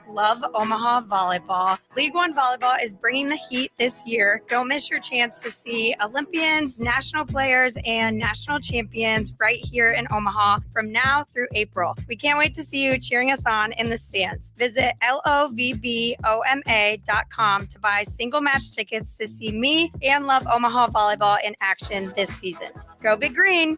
Love Omaha Volleyball. League One Volleyball is bringing the heat this year. Don't miss your chance to see Olympians, national players, and national champions right here in Omaha from now through April. We can't wait to see you cheering us on in the stands. Visit lovboma.com to buy single match tickets to see me and Love Omaha Volleyball in action this season. Go Big Green!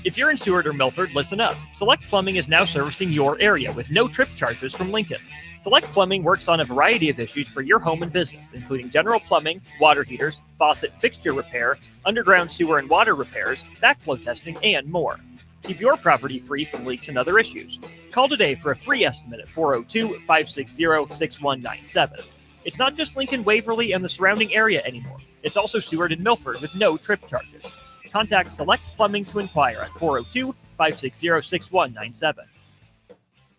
If you're in Seward or Milford, listen up. Select Plumbing is now servicing your area with no trip charges from Lincoln. Select Plumbing works on a variety of issues for your home and business, including general plumbing, water heaters, faucet fixture repair, underground sewer and water repairs, backflow testing, and more. Keep your property free from leaks and other issues. Call today for a free estimate at 402-560-6197. It's not just Lincoln, Waverly, and the surrounding area anymore. It's also Seward and Milford with no trip charges. Contact Select Plumbing to inquire at 402-560-6197.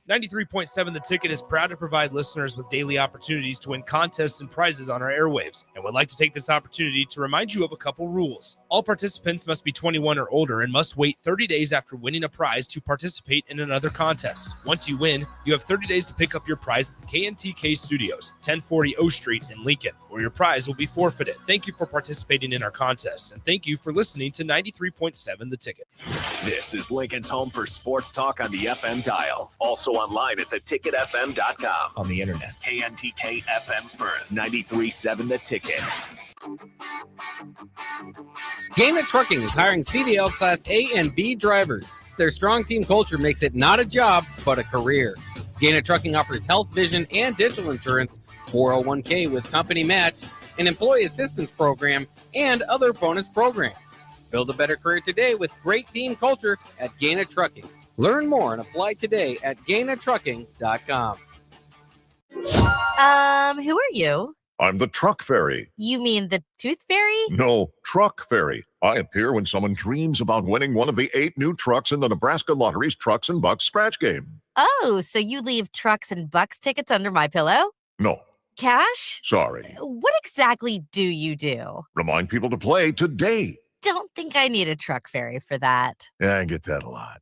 93.7 The Ticket is proud to provide listeners with daily opportunities to win contests and prizes on our airwaves, and would like to take this opportunity to remind you of a couple rules. All participants must be 21 or older and must wait 30 days after winning a prize to participate in another contest. Once you win, you have 30 days to pick up your prize at the KNTK Studios, 1040 O Street in Lincoln, or your prize will be forfeited. Thank you for participating in our contests, and thank you for listening to 93.7 The Ticket. This is Lincoln's home for sports talk on the FM dial. Also online at theticketfm.com. On the internet. KNTK FM Firth, 93.7 The Ticket. Gaina Trucking is hiring CDL Class A and B drivers. Their strong team culture makes it not a job, but a career. Gaina Trucking offers health, vision, and dental insurance, 401k with company match, an employee assistance program, and other bonus programs. Build a better career today with great team culture at Gaina Trucking. Learn more and apply today at GainaTrucking.com. Who are you? I'm the truck fairy. You mean the tooth fairy? No, truck fairy. I appear when someone dreams about winning one of the 8 new trucks in the Nebraska Lottery's Trucks and Bucks scratch game. Oh, so you leave Trucks and Bucks tickets under my pillow? No. Cash? Sorry. What exactly do you do? Remind people to play today. Don't think I need a truck fairy for that. Yeah, I get that a lot.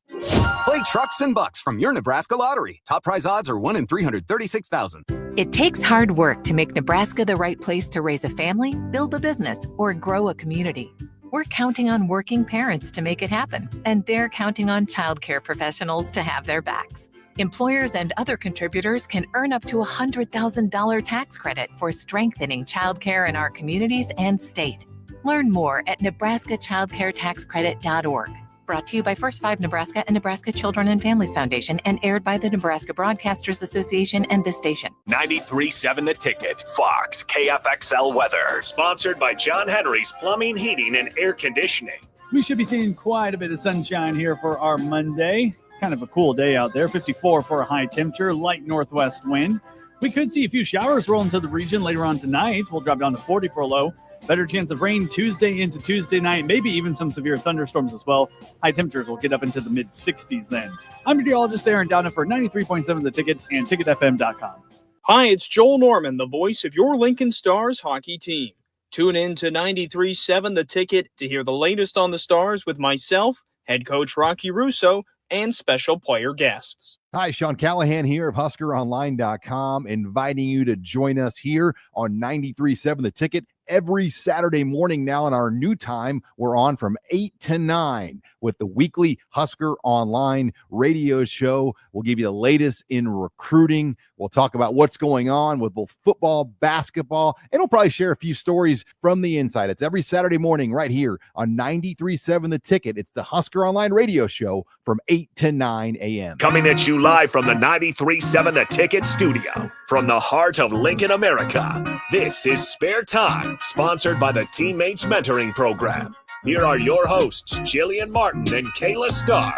Play Trucks and Bucks from your Nebraska Lottery. Top prize odds are 1 in 336,000. It takes hard work to make Nebraska the right place to raise a family, build a business, or grow a community. We're counting on working parents to make it happen, and they're counting on childcare professionals to have their backs. Employers and other contributors can earn up to a $100,000 tax credit for strengthening childcare in our communities and state. Learn more at nebraskachildcaretaxcredit.org. Brought to you by First 5 Nebraska and Nebraska Children and Families Foundation and aired by the Nebraska Broadcasters Association and this station. 93.7 The Ticket. Fox KFXL weather. Sponsored by John Henry's Plumbing, Heating, and Air Conditioning. We should be seeing quite a bit of sunshine here for our Monday. Kind of a cool day out there. 54 for a high temperature, light northwest wind. We could see a few showers roll into the region later on tonight. We'll drop down to 40 for a low. Better chance of rain Tuesday into Tuesday night, maybe even some severe thunderstorms as well. High temperatures will get up into the mid-60s then. I'm meteorologist Aaron Downa for 93.7 The Ticket and TicketFM.com. Hi, it's Joel Norman, the voice of your Lincoln Stars hockey team. Tune in to 93.7 The Ticket to hear the latest on the Stars with myself, head coach Rocky Russo, and special player guests. Hi, Sean Callahan here of HuskerOnline.com, inviting you to join us here on 93.7 The Ticket every Saturday morning now in our new time. We're on from 8 to 9 with the weekly Husker Online radio show. We'll give you the latest in recruiting. We'll talk about what's going on with both football, basketball, and we'll probably share a few stories from the inside. It's every Saturday morning right here on 93.7 The Ticket. It's the Husker Online radio show from 8 to 9 a.m. Coming at you live from the 93.7 The Ticket studio. From the heart of Lincoln, America, this is Spare Time, sponsored by the Teammates Mentoring Program. Here are your hosts, Jillian Martin and Kayla Starr.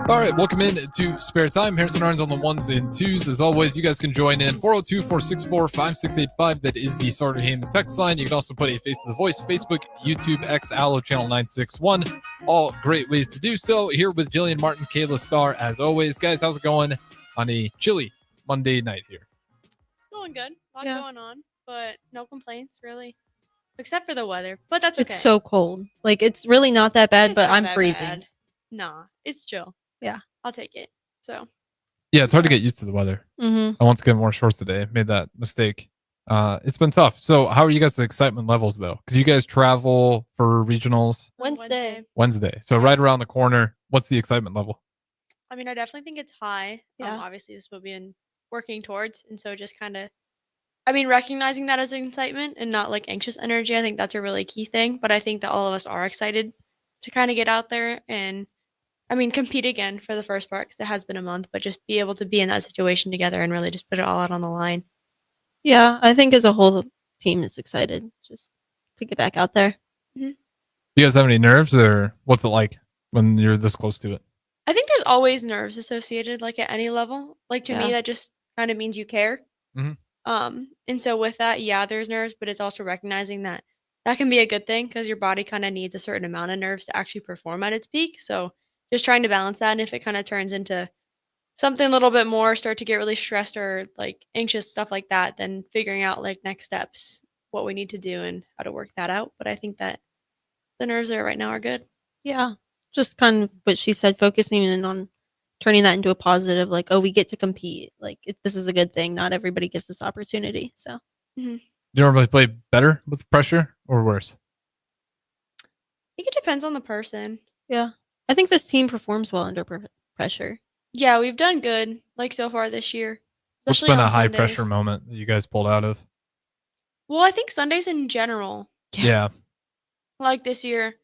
All right, welcome in to Spare Time. Harrison Arns on the ones and twos. As always, you guys can join in 402-464-5685. That is the Sartor Hamann text line. You can also put a face to the voice, Facebook, YouTube, X, Allo, channel 961. All great ways to do so. Here with Jillian Martin, Kayla Starr, as always. Guys, how's it going? on a chilly Monday night here? Going good. A lot going on, but no complaints really, except for the weather. But that's okay. It's so cold. Like, it's really not that bad, It's but not I'm that freezing. bad. Nah, it's chill. Yeah. I'll take it. So. Yeah, it's hard to get used to the weather. Mhm. I want to get more shorts today. Made that mistake. It's been tough. So how are you guys' excitement levels though? Because you guys travel for regionals Wednesday. So right around the corner. What's the excitement level? I mean, I definitely think it's high. Yeah. Obviously, this is what we've been working towards, and so just kind of, I mean, recognizing that as excitement and not like anxious energy. I think that's a really key thing. But I think that all of us are excited to kind of get out there and, I mean, compete again for the first part because it has been a month, but just be able to be in that situation together and really just put it all out on the line. Yeah, I think as a whole, the team is excited just to get back out there. Do you guys have any nerves, or what's it like when you're this close to it? I think there's always nerves associated, like at any level. Like to me, Yeah. that just kind of means you care. Mhm. And so with that, yeah, there's nerves, but it's also recognizing that that can be a good thing because your body kind of needs a certain amount of nerves to actually perform at its peak. So just trying to balance that, and if it kind of turns into something a little bit more, start to get really stressed or like anxious, stuff like that, then figuring out like next steps, what we need to do and how to work that out. But I think that the nerves there right now are good. Yeah. Just kind of what she said, focusing in on turning that into a positive, like, oh, we get to compete. Like, this is a good thing. Not everybody gets this opportunity. So, Do you normally play better with pressure or worse? I think it depends on the person. yeah. I think this team performs well under pressure. Yeah, we've done good like so far this year. What's Especially been on a high Sundays. pressure moment that you guys pulled out of? Well, I think Sundays in general, Yeah. like this year,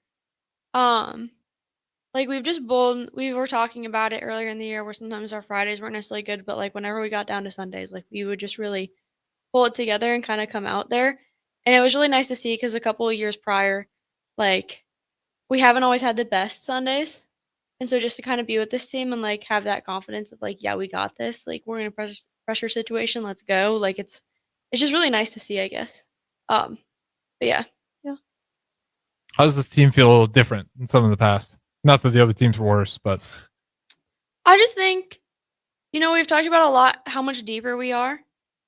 like we've just bowled. We were talking about it earlier in the year where sometimes our Fridays weren't necessarily good, but like whenever we got down to Sundays, like we would just really pull it together and kind of come out there. And it was really nice to see because a couple of years prior, like we haven't always had the best Sundays. And so just to kind of be with this team and like have that confidence of like, yeah, we got this. Like we're in a pressure situation. Let's go. Like it's just really nice to see, I guess. But yeah. How does this team feel different than some of the past? Not that the other teams were worse, but I just think, we've talked about a lot how much deeper we are,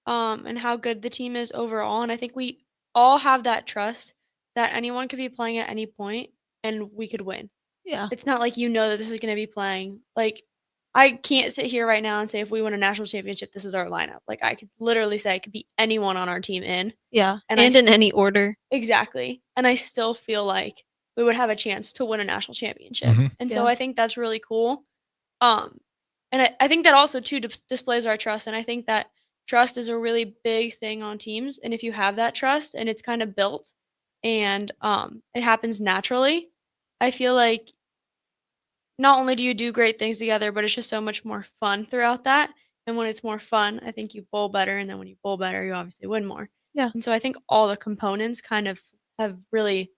and how good the team is overall. And I think we all have that trust that anyone could be playing at any point and we could win. Yeah. It's not like that this is going to be playing. Like, I can't sit here right now and say if we win a national championship, this is our lineup. Like, I could literally say it could be anyone on our team in. Yeah. And And in any order. Exactly. And I still feel like we would have a chance to win a national championship. Mhm. And so Yeah. I think that's really cool. And I think that also too displays our trust. And I think that trust is a really big thing on teams. And if you have that trust and it's kind of built and it happens naturally, I feel like not only do you do great things together, but it's just so much more fun throughout that. And when it's more fun, I think you bowl better. And then when you bowl better, you obviously win more. Yeah. And so I think all the components kind of have really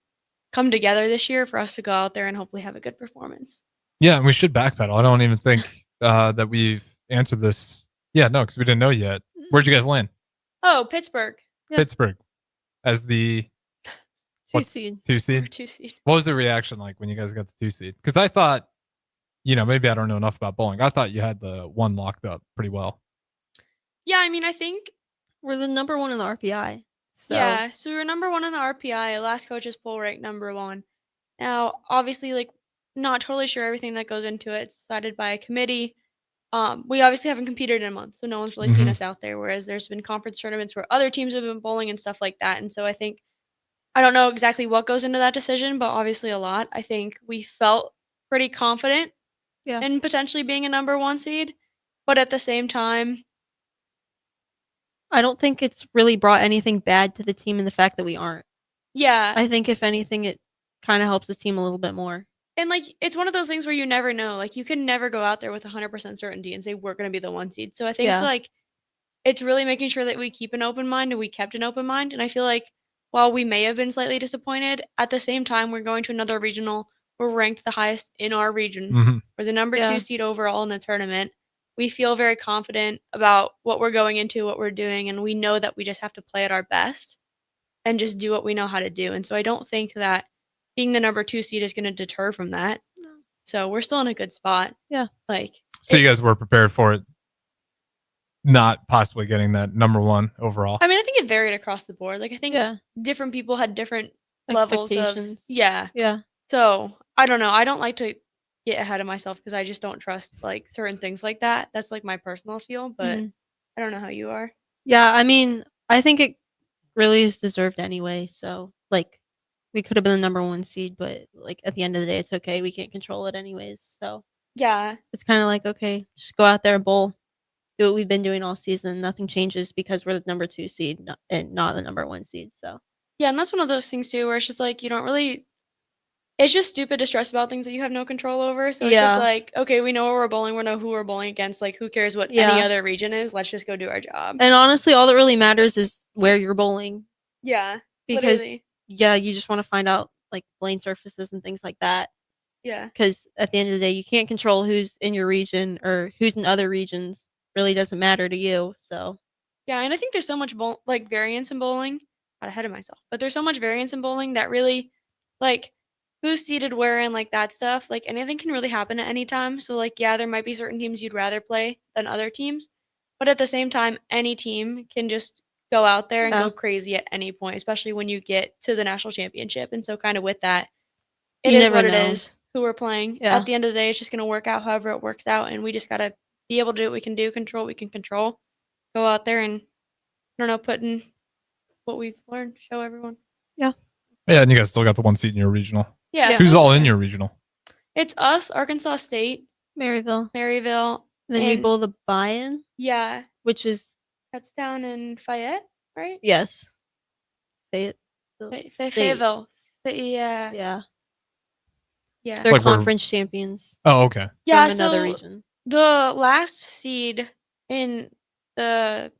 come together this year for us to go out there and hopefully have a good performance. yeah, and we should backpedal. I don't even think that we've answered this. Yeah, no, because we didn't know yet. Where'd you guys land? Oh, Pittsburgh. Yeah. Pittsburgh as the 2 what, seed. 2 seed. 2 seed. What was the reaction like when you guys got the 2 seed? Because I thought, maybe I don't know enough about bowling. I thought you had the one locked up pretty well. Yeah, I mean, I think We're the number 1 in the RPI. So, yeah. So we were number 1 in the RPI. Last coach's poll ranked number 1. Now, obviously, like, not totally sure everything that goes into it. It's decided by a committee. We obviously haven't competed in a month, so no one's really seen Mhm. us out there. Whereas there's been conference tournaments where other teams have been bowling and stuff like that. And so I don't know exactly what goes into that decision, but obviously a lot. I think we felt pretty confident Yeah. in potentially being a number 1 seed, but at the same time, I don't think it's really brought anything bad to the team in the fact that we aren't. yeah. I think if anything, it kind of helps the team a little bit more. And, like, it's one of those things where you never know. Like, you can never go out there with 100% certainty and say, we're going to be the 1 seed. So I think, Yeah. like, it's really making sure that we keep an open mind, and we kept an open mind. And I feel like while we may have been slightly disappointed, at the same time, we're going to another regional. We're ranked the highest in our region. Mhm. We're the number Yeah. 2 seed overall in the tournament. We feel very confident about what we're going into, what we're doing, and we know that we just have to play at our best and just do what we know how to do. And so I don't think that being the number 2 seed is going to deter from that. No. So we're still in a good spot. Yeah. Like, So you guys were prepared for it not possibly getting that number one overall. I mean, I think it varied across the board. Like, I think different people had different levels of Expectations. yeah. Yeah. So I don't know. I don't like to get ahead of myself because I just don't trust like certain things like that. That's like my personal feel, but Mhm. I don't know how you are. Yeah, I mean, I think it really is deserved anyway. So, like, we could have been the number 1 seed, but like at the end of the day, it's okay. We can't control it anyways. So Yeah. it's kind of like, okay, just go out there and bowl, do what we've been doing all season. Nothing changes because we're the number 2 seed and not the number 1 seed. So Yeah, and that's one of those things too where it's just like you don't really it's just stupid to stress about things that you have no control over. So it's just Yeah. like, okay, we know where we're bowling, we know who we're bowling against. Like, who cares what any Yeah. other region is? Let's just go do our job. And honestly, all that really matters is where you're bowling. Yeah, Because literally. yeah, you just want to find out like lane surfaces and things like that. Yeah. Because at the end of the day, you can't control who's in your region or who's in other regions. Really doesn't matter to you. So Yeah, and I think there's so much like variance in bowling. Got ahead of myself, but there's so much variance in bowling that really, like, who's seated where and like that stuff. Like anything can really happen at any time. So like, yeah, there might be certain teams you'd rather play than other teams, but at the same time, any team can just go out there and Yeah. go crazy at any point, especially when you get to the national championship. And so, kind of with that, it You is never what it know. is. Who we're playing. Yeah. At the end of the day, it's just gonna work out however it works out, and we just gotta be able to do what we can do, control what we can control, go out there and I don't know, put in what we've learned, show everyone. Yeah. Yeah, and you guys still got the 1 seat in your regional. Yeah. Yeah. Who's so all it's in okay. your regional? It's us, Arkansas State, Maryville. and Then we bowl the buy-in, yeah, which is that's down in Fayette, right? yes, Fayette. Fayetteville. Yeah. Yeah. Yeah. They're Like we're- conference champions Oh, okay. Yeah, from another so region. the last seed in the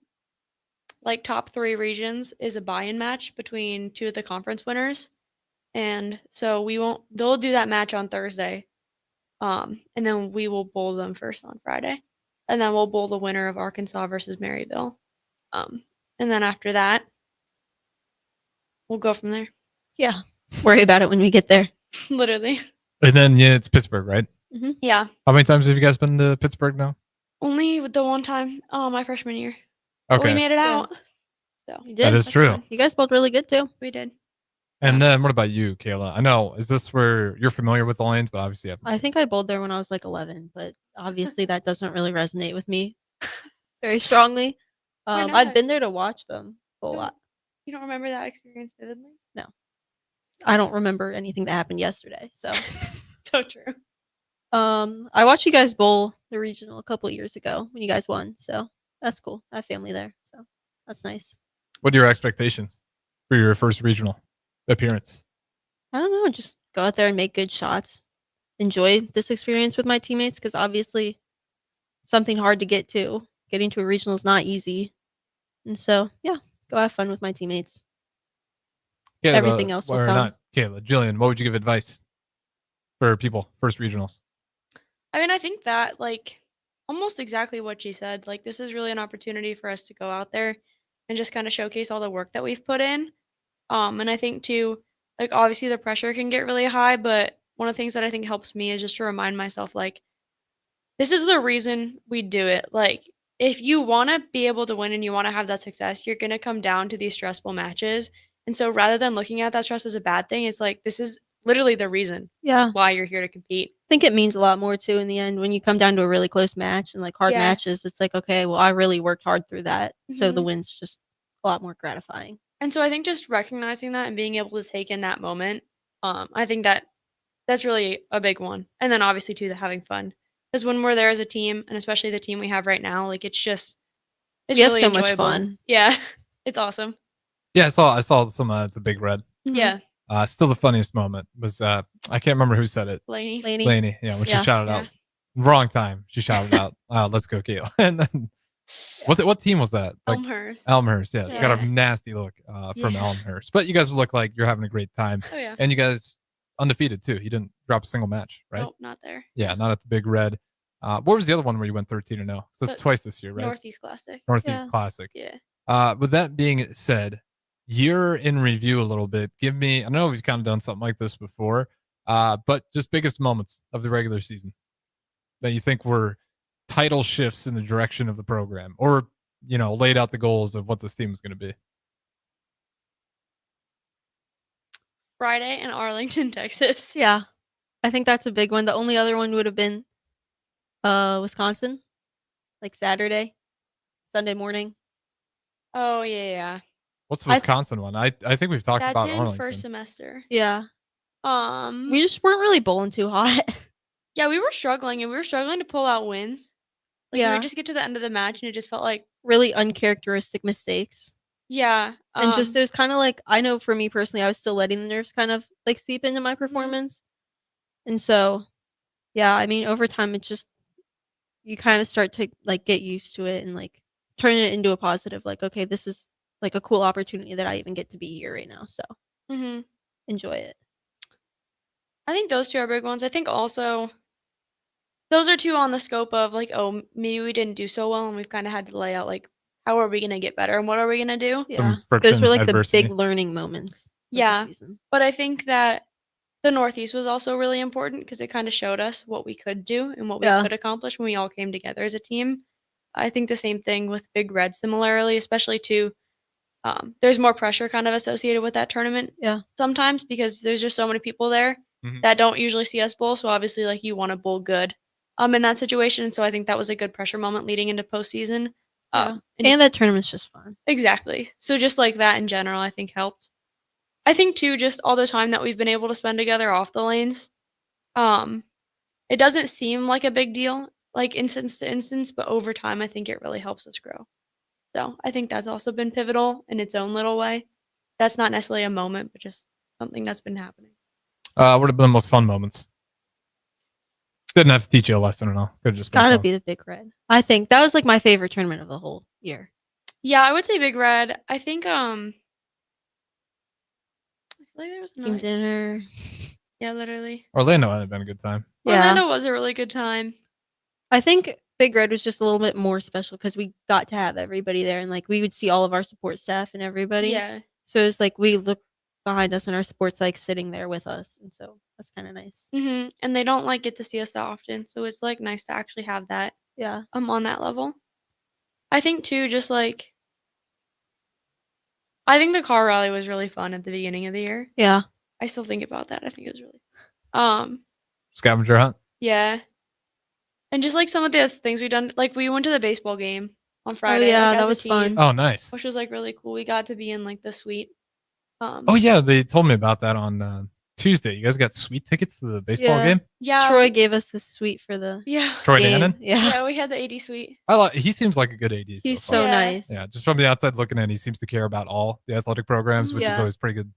like top 3 regions is a buy-in match between 2 of the conference winners. And so they'll do that match on Thursday. And then we will bowl them first on Friday. And then we'll bowl the winner of Arkansas versus Maryville. And then after that, we'll go from there. Yeah. Worry about it when we get there. Literally. And then it's Pittsburgh, right? Yeah. How many times have you guys been to Pittsburgh now? Only the one time, my freshman year. But Okay. we made it Yeah. out. So You did. That is that's true. fine. You guys bowled really good too. We did. And then what about you, Kayla? I know, is this where you're familiar with the lanes, but obviously you I think I bowled there when I was like 11, but obviously that doesn't really resonate with me very strongly. Why I've not? been there to watch them bowl a No. lot. You don't remember that experience vividly? No, I don't remember anything that happened yesterday. So, So true. I watched you guys bowl the regional a couple of years ago when you guys won. So that's cool. I have family there, so that's nice. What are your expectations for your first regional appearance? I don't know. Just go out there and make good shots. Enjoy this experience with my teammates because obviously it's something hard to get to. Getting to a regional is not easy. And so, yeah, go have fun with my teammates. Kayla, Everything else will or come. not Kayla, Jillian, what would you give advice for people, first regionals? I mean, I think that like almost exactly what she said. Like this is really an opportunity for us to go out there and just kind of showcase all the work that we've put in. And I think too, like obviously the pressure can get really high, but one of the things that I think helps me is just to remind myself like this is the reason we do it. Like if you want to be able to win and you want to have that success, you're going to come down to these stressful matches. And so rather than looking at that stress as a bad thing, it's like this is literally the reason Yeah. why you're here to compete. I think it means a lot more too in the end when you come down to a really close match and like hard Yeah. matches. It's like, okay, well, I really worked hard through that. So the Mhm. win's just a lot more gratifying. And so I think just recognizing that and being able to take in that moment, I think that's really a big one. And then obviously too, the having fun. Because when we're there as a team, and especially the team we have right now, like it's We have really so much enjoyable. fun. Yeah, it's awesome. Yeah, I saw some the Big Red. Mhm. Yeah, Still the funniest moment was I can't remember who said it. Laney. Laney. Yeah, when Yeah. she shouted out wrong time. She shouted out, "Let's go, Kayla!" And then what team was that? Like, Elmhurst. Elmhurst. Yeah, she got a Yeah. nasty look from Yeah. Elmhurst. But you guys look like you're having a great time, Oh yeah. and you guys undefeated too. You didn't drop a single match, right? Nope, not there. Yeah, not at the Big Red. What was the other one where you went 13-0? So that's The twice this year, right? Northeast Classic. Northeast Yeah. Classic. Yeah. With that being said, you're in review a little bit. Give me, I know we've kind of done something like this before, but just biggest moments of the regular season that you think were title shifts in the direction of the program or laid out the goals of what this team was going to be? Friday in Arlington, Texas. Yeah. I think that's a big one. The only other one would have been Wisconsin, like Saturday, Sunday morning. Oh yeah. What's the Wisconsin one? I think we've talked That's about in Arlington. first semester. Yeah. We just weren't really bowling too hot. Yeah, we were struggling, and we were struggling to pull out wins. Like, we Yeah. would just get to the end of the match, and it just felt like Really uncharacteristic mistakes. yeah. And just it was kind of like, I know for me personally, I was still letting the nerves kind of like seep into my performance. And so, yeah, I mean, over time, it just, you kind of start to like get used to it and like turn it into a positive. Like, okay, this is like a cool opportunity that I even get to be here right now. So Mhm. enjoy it. I think those two are big ones. I think also those are two on the scope of like, oh, maybe we didn't do so well, and we've kind of had to lay out like, how are we gonna get better, and what are we gonna do? Yeah. Some Those were like adversity. the big learning moments. of the Yeah, season. but I think that the Northeast was also really important because it kind of showed us what we could do and what we Yeah. could accomplish when we all came together as a team. I think the same thing with Big Red, similarly, especially to there's more pressure kind of associated with that tournament. Yeah. Sometimes because there's just so many people there that don't usually see us bowl. So obviously, like you want to bowl good, in that situation. So I think that was a good pressure moment leading into postseason. Yeah. And that tournament's just fun. Exactly. So just like that in general, I think helped. I think too, just all the time that we've been able to spend together off the lanes. It doesn't seem like a big deal, like instance to instance, but over time, I think it really helps us grow. So I think that's also been pivotal in its own little way. That's not necessarily a moment, but just something that's been happening. What have been the most fun moments? Didn't have to teach you a lesson at all. Could have just been Gotta fun. be the Big Red. I think that was like my favorite tournament of the whole year. Yeah, I would say Big Red. I think I feel like there was Team another. dinner. Yeah, literally. Orlando had been a good time. Yeah. Orlando was a really good time. I think Big Red was just a little bit more special because we got to have everybody there and like we would see all of our support staff and everybody. Yeah. So it's like we look behind us and our sports like sitting there with us. And so that's kind of nice. And they don't like get to see us that often. So it's like nice to actually have that. Yeah. On that level. I think too, just like I think the car rally was really fun at the beginning of the year. Yeah. I still think about that. I think it was really Scavenger hunt. yeah. And just like some of the things we've done, like we went to the baseball game on Friday. yeah, like, that as a was team, fun. Oh, nice. Which was like really cool. We got to be in like the suite. Oh yeah, they told me about that on Tuesday. You guys got sweet tickets to the baseball game. Yeah. Troy gave us a suite for the Troy game. Dannon? Yeah. Yeah, we had the AD suite. He seems like a good AD. He's so far. so nice. Yeah, just from the outside looking in, he seems to care about all the athletic programs, which is Yeah. always pretty good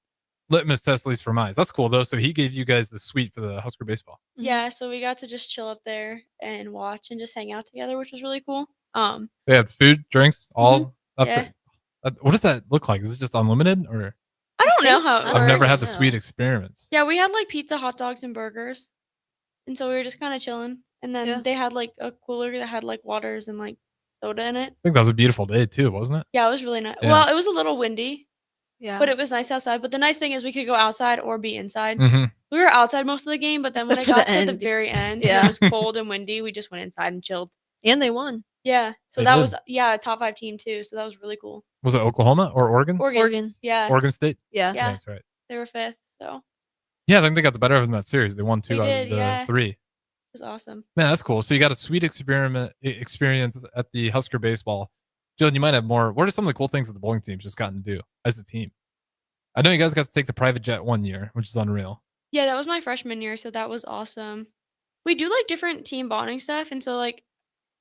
litmus test, at least for mine. That's cool though. So he gave you guys the suite for the Husker baseball. Yeah, so we got to just chill up there and watch and just hang out together, which was really cool. They had food, drinks, all up Yeah. to. What does that look like? Is it just unlimited or? I don't know how it I've never had works. the sweet experience. Yeah, we had like pizza, hot dogs, and burgers. And so we were just kind of chilling. And then they had like a cooler that had like waters and like soda in it. I think that was a beautiful day too, wasn't it? Yeah, it was really nice. Yeah. Well, it was a little windy. Yeah. But it was nice outside. But the nice thing is we could go outside or be inside. Mhm. We were outside most of the game, but then when it Except for got the to the end. very end, Yeah. and it was cold and windy, we just went inside and chilled. And they won. Yeah. So They that did. was a top 5 team too. So that was really cool. Was it Oklahoma or Oregon? Oregon. Yeah. Oregon State. Yeah. Yeah. That's right. They were 5th. So Yeah, I think they got the better of them in that series. They won 2 They out did, of the yeah. 3. it was awesome. Man, that's cool. So you got a sweet experience at the Husker baseball. Jillian, you might have more. What are some of the cool things that the bowling team's just gotten to do as a team? I know you guys got to take the private jet one year, which is unreal. Yeah, that was my freshman year, so that was awesome. We do like different team bonding stuff, and so like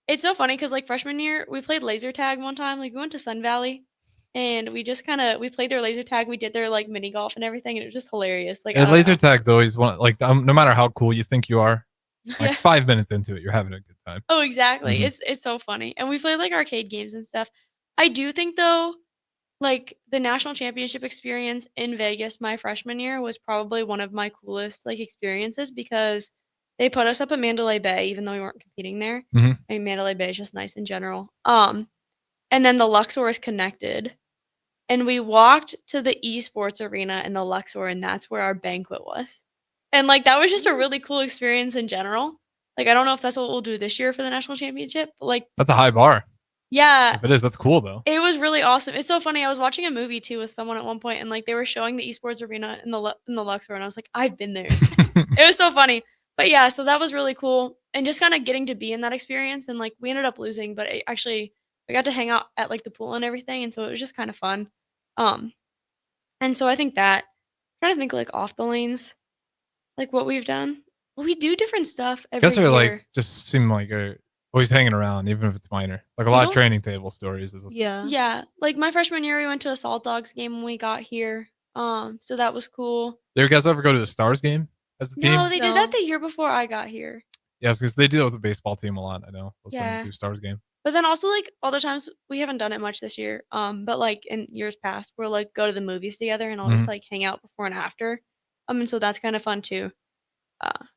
it's so funny because like freshman year we played laser tag one time. Like we went to Sun Valley, and we just we played their laser tag. We did their like mini golf and everything, and it was just hilarious. Like I And don't laser know. tag's always one. Like no matter how cool you think you are, like Yeah. 5 minutes into it, you're having a good time. Oh, exactly. Mhm. It's so funny, and we played like arcade games and stuff. I do think though, like the national championship experience in Vegas my freshman year was probably one of my coolest like experiences because they put us up at Mandalay Bay even though we weren't competing there. Mhm. I mean Mandalay Bay is just nice in general. And then the Luxor is connected. And we walked to the esports arena in the Luxor and that's where our banquet was. And like that was just a really cool experience in general. Like I don't know if that's what we'll do this year for the national championship, but like That's a high bar. Yeah. If it is, that's cool though. It was really awesome. It's so funny. I was watching a movie too with someone at one point, and like they were showing the esports arena in the Luxor, and I was like, I've been there. It was so funny. But yeah, so that was really cool, and just kind of getting to be in that experience. And like we ended up losing, but I got to hang out at like the pool and everything, and so it was just kind of fun. And so I think that trying to think like off the lanes, like what we've done. Well, we do different stuff I every guess they're year. like just seem like always hanging around, even if it's minor. Like a lot of training table stories. Yeah. Like my freshman year, we went to a Salt Dogs game when we got here. So that was cool. Do you guys ever go to a Stars game as a team? No, they did that the year before I got here. Yeah, because they do it with the baseball team a lot. I know. Yeah. Do Stars game. But then also like other times we haven't done it much this year. But like in years past, we'll like go to the movies together and I'll just like hang out before and after. And so that's kind of fun too.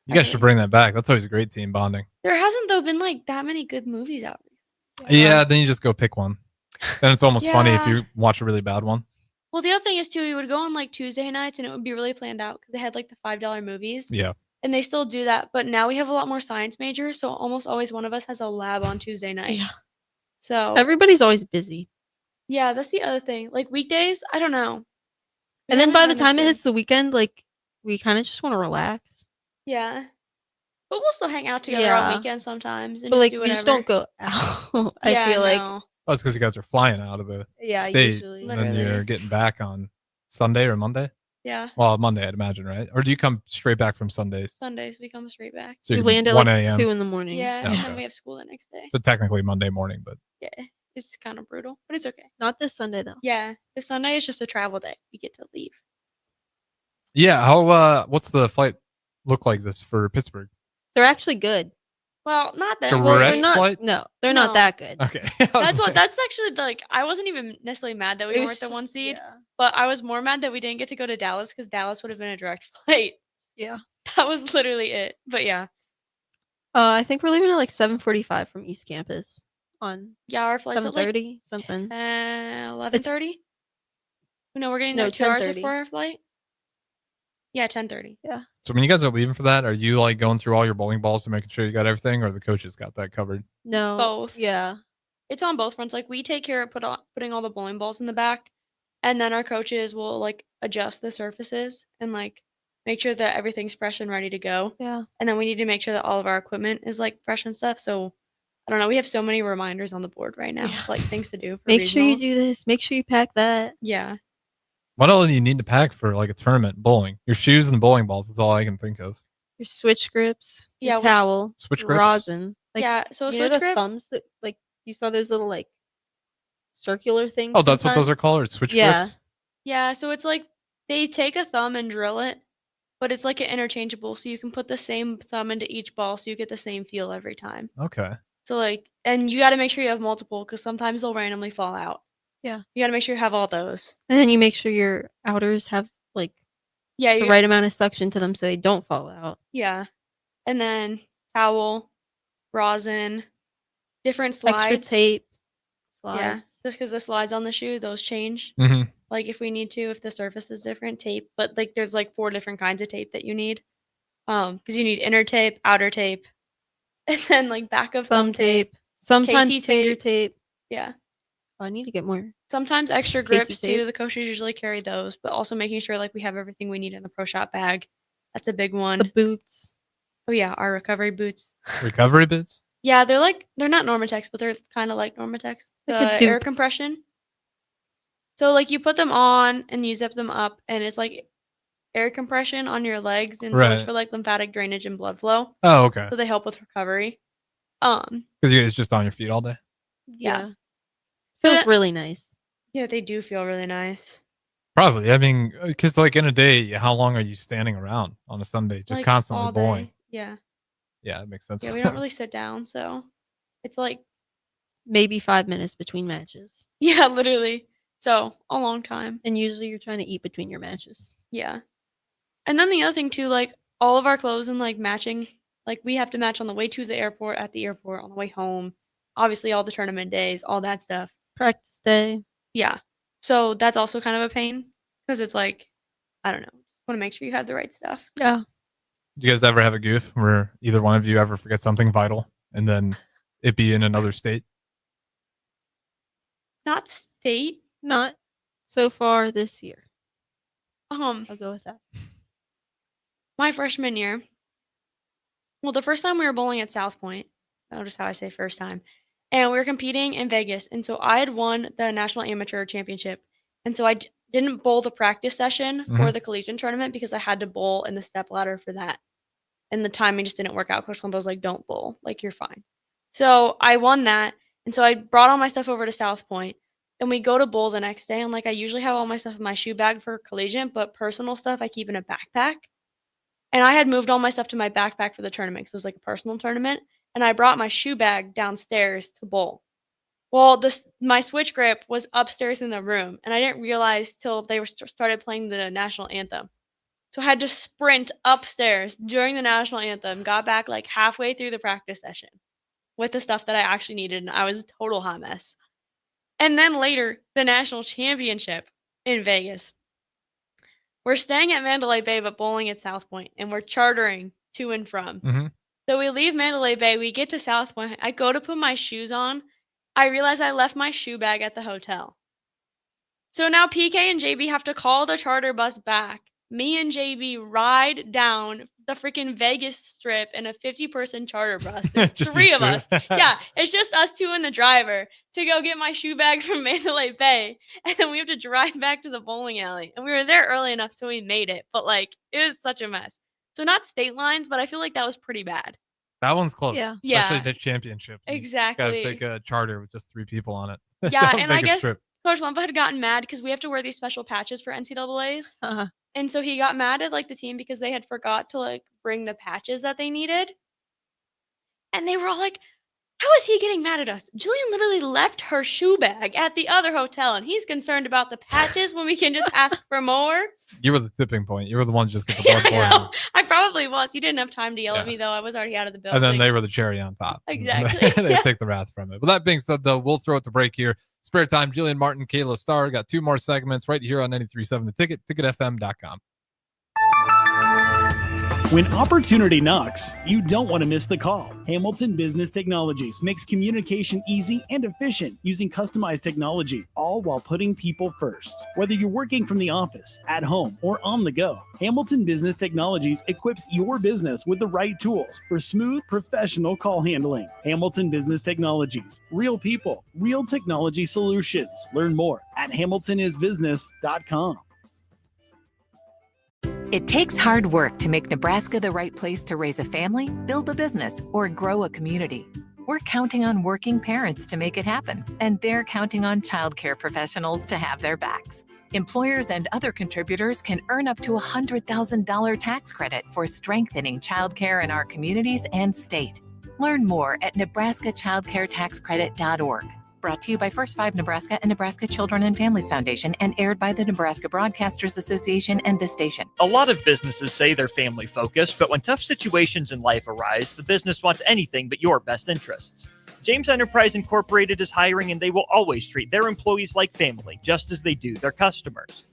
You guys should bring that back. That's always a great team bonding. There hasn't though been like that many good movies out recently. Yeah, then you just go pick one. Then it's almost funny if Yeah. you watch a really bad one. Well, the other thing is too, we would go on like Tuesday nights and it would be really planned out because they had like the $5 movies. Yeah. And they still do that, but now we have a lot more science majors, so almost always one of us has a lab on Tuesday night. Yeah. So Everybody's always busy. yeah, that's the other thing. Like weekdays, I don't know. And then by the haven't time it been- hits the weekend, like we kind of just want to relax. Yeah. But we'll still hang out together on weekends sometimes and But just like do we whatever. just don't go out. I Yeah, feel like no. Oh, it's because you guys are flying out of the Yeah, state, usually. and then Literally. you're getting back on Sunday or Monday. Yeah. Well, Monday, I'd imagine, right? Or do you come straight back from Sundays? Sundays we come straight back. So we you land at 1 like a.m. 2 in the morning. Yeah, Yeah, and okay. then we have school the next day. So technically Monday morning, but Yeah. It's kind of brutal, but it's okay. Not this Sunday though. Yeah. This Sunday is just a travel day. We get to leave. yeah. How? What's the flight look like this for Pittsburgh? They're actually good. Well, not that Direct Well, they're not. flight? No, they're No. not that good. Okay. That's actually like I wasn't even necessarily mad that we It was weren't the one just- seed, yeah. but I was more mad that we didn't get to go to Dallas because Dallas would have been a direct flight. Yeah. That was literally it. But yeah. I think we're leaving at like 7:45 from East Campus on Yeah, our flight's at like 7:30 something. 11:30. No, we're getting No, there 2 hours 10:30. before our flight. Yeah, 10:30. Yeah. So when you guys are leaving for that, are you like going through all your bowling balls and making sure you got everything, or the coaches got that covered? No. Both. Yeah. It's on both fronts. Like we take care of putting all the bowling balls in the back, and then our coaches will like adjust the surfaces and like make sure that everything's fresh and ready to go. Yeah. And then we need to make sure that all of our equipment is like fresh and stuff. So I don't know. We have so many reminders on the board right now, Yeah. like things to do. For Make sure you regionals. do this. Make sure you pack that. Yeah. What all do you need to pack for like a tournament bowling? Your shoes and bowling balls. That's all I can think of. Your switch grips. Yeah, Your which- towel. Switch grips? Rosin. Like, Yeah, so a you know switch the grip- thumbs that like you saw those little like circular things. Oh, that's what those sometimes? are called, or switch Yeah. grips? Yeah. So it's like they take a thumb and drill it, but it's like an interchangeable. So you can put the same thumb into each ball, so you get the same feel every time. Okay. So like, and you got to make sure you have multiple because sometimes they'll randomly fall out. Yeah. You got to make sure you have all those. And then you make sure your outers have like Yeah. the right amount of suction to them so they don't fall out. Yeah. And then towel, rosin, different slides. Extra tape. Yeah. Slides. Just because the slides on the shoe, those change. Mhm. Like if we need to, if the surface is different, tape. But like there's like 4 different kinds of tape that you need. Because you need inner tape, outer tape, and then like back of Thumb tape. Sometimes KT finger tape. tape. Yeah. Oh, I need to get more. Sometimes extra KT grips tape. too. The coaches usually carry those, but also making sure like we have everything we need in the pro shop bag. That's a big one. The boots. Oh yeah, our recovery boots. Recovery boots? Yeah, they're not Normatex, but they're kind of like Normatex. Like a The air dupe. compression. So like you put them on and you zip them up, and it's like air compression on your legs, and so it's Right. for like lymphatic drainage and blood flow. Oh, okay. So they help with recovery. Because you guys just on your feet all day. Yeah. Feels But- really nice. Yeah, they do feel really nice. Probably. I mean, because like in a day, how long are you standing around on a Sunday, just Like, constantly all bowling? day. Yeah. Yeah, that makes sense. Yeah, we don't really sit down, so it's like Maybe 5 minutes between matches. yeah, literally. So a long time. And usually you're trying to eat between your matches. Yeah. And then the other thing too, like all of our clothes and like matching, like we have to match on the way to the airport, at the airport, on the way home. Obviously all the tournament days, all that stuff. Practice day. Yeah. So that's also kind of a pain because it's like, I don't know, want to make sure you have the right stuff. Yeah. Do you guys ever have a goof where either one of you ever forget something vital and then it be in another state? Not state. Not so far this year. I'll go with that. My freshman year. Well, the first time we were bowling at South Point. Notice how I say first time. And we were competing in Vegas. And so I had won the National Amateur Championship. And so I didn't bowl the practice session for the collegiate tournament because I had to bowl in the step ladder for that. And the timing just didn't work out. Coach Colombo was like, don't bowl. Like, you're fine. So I won that. And so I brought all my stuff over to South Point. And we go to bowl the next day. And like, I usually have all my stuff in my shoe bag for collegiate, but personal stuff I keep in a backpack. And I had moved all my stuff to my backpack for the tournament because it was like a personal tournament. And I brought my shoe bag downstairs to bowl. Well, my switch grip was upstairs in the room, and I didn't realize till they started playing the national anthem. So I had to sprint upstairs during the national anthem, got back like halfway through the practice session with the stuff that I actually needed, and I was a total hot mess. And then later, the national championship in Vegas. We're staying at Mandalay Bay, but bowling at South Point, and we're chartering to and from. So we leave Mandalay Bay, we get to South Point, I go to put my shoes on, I realize I left my shoe bag at the hotel. So now PK and JB have to call the charter bus back. Me and JB ride down the freaking Vegas Strip in a 50-person charter bus. There's three of us. Yeah, it's just us two and the driver to go get my shoe bag from Mandalay Bay. And then we have to drive back to the bowling alley. And we were there early enough, so we made it. But, like, it was such a mess. So not state lines, but I feel like that was pretty bad. That one's close. Yeah. Especially Yeah. the championship. Exactly. Got to take a charter with just 3 people on it. Yeah, and I Vegas guess Strip. Coach Lumpa had gotten mad because we have to wear these special patches for NCAAs. And so he got mad at, like, the team because they had forgot to, like, bring the patches that they needed. And they were all like, how is he getting mad at us? Jillian literally left her shoe bag at the other hotel, and he's concerned about the patches when we can just ask for more. You were the tipping point. You were the one to just get the blood boiling. No, I probably was. You didn't have time to yell at me, though. I was already out of the building. And then they were the cherry on top. Exactly. They take the wrath from it. But that being said, though, we'll throw it to break here. Spare time, Jillian Martin, Kayla Starr. Got 2 more segments right here on 93.7 The Ticket, ticketfm.com. When opportunity knocks, you don't want to miss the call. Hamilton Business Technologies makes communication easy and efficient using customized technology, all while putting people first. Whether you're working from the office, at home, or on the go, Hamilton Business Technologies equips your business with the right tools for smooth, professional call handling. Hamilton Business Technologies. Real people, real technology solutions. Learn more at hamiltonisbusiness.com. It takes hard work to make Nebraska the right place to raise a family, build a business, or grow a community. We're counting on working parents to make it happen, and they're counting on childcare professionals to have their backs. Employers and other contributors can earn up to $100,000 tax credit for strengthening childcare in our communities and state. Learn more at nebraskachildcaretaxcredit.org. Brought to you by First 5 Nebraska and Nebraska Children and Families Foundation and aired by the Nebraska Broadcasters Association and this station. A lot of businesses say they're family focused, but when tough situations in life arise, the business wants anything but your best interests. James Enterprise Incorporated is hiring, and they will always treat their employees like family, just as they do their customers.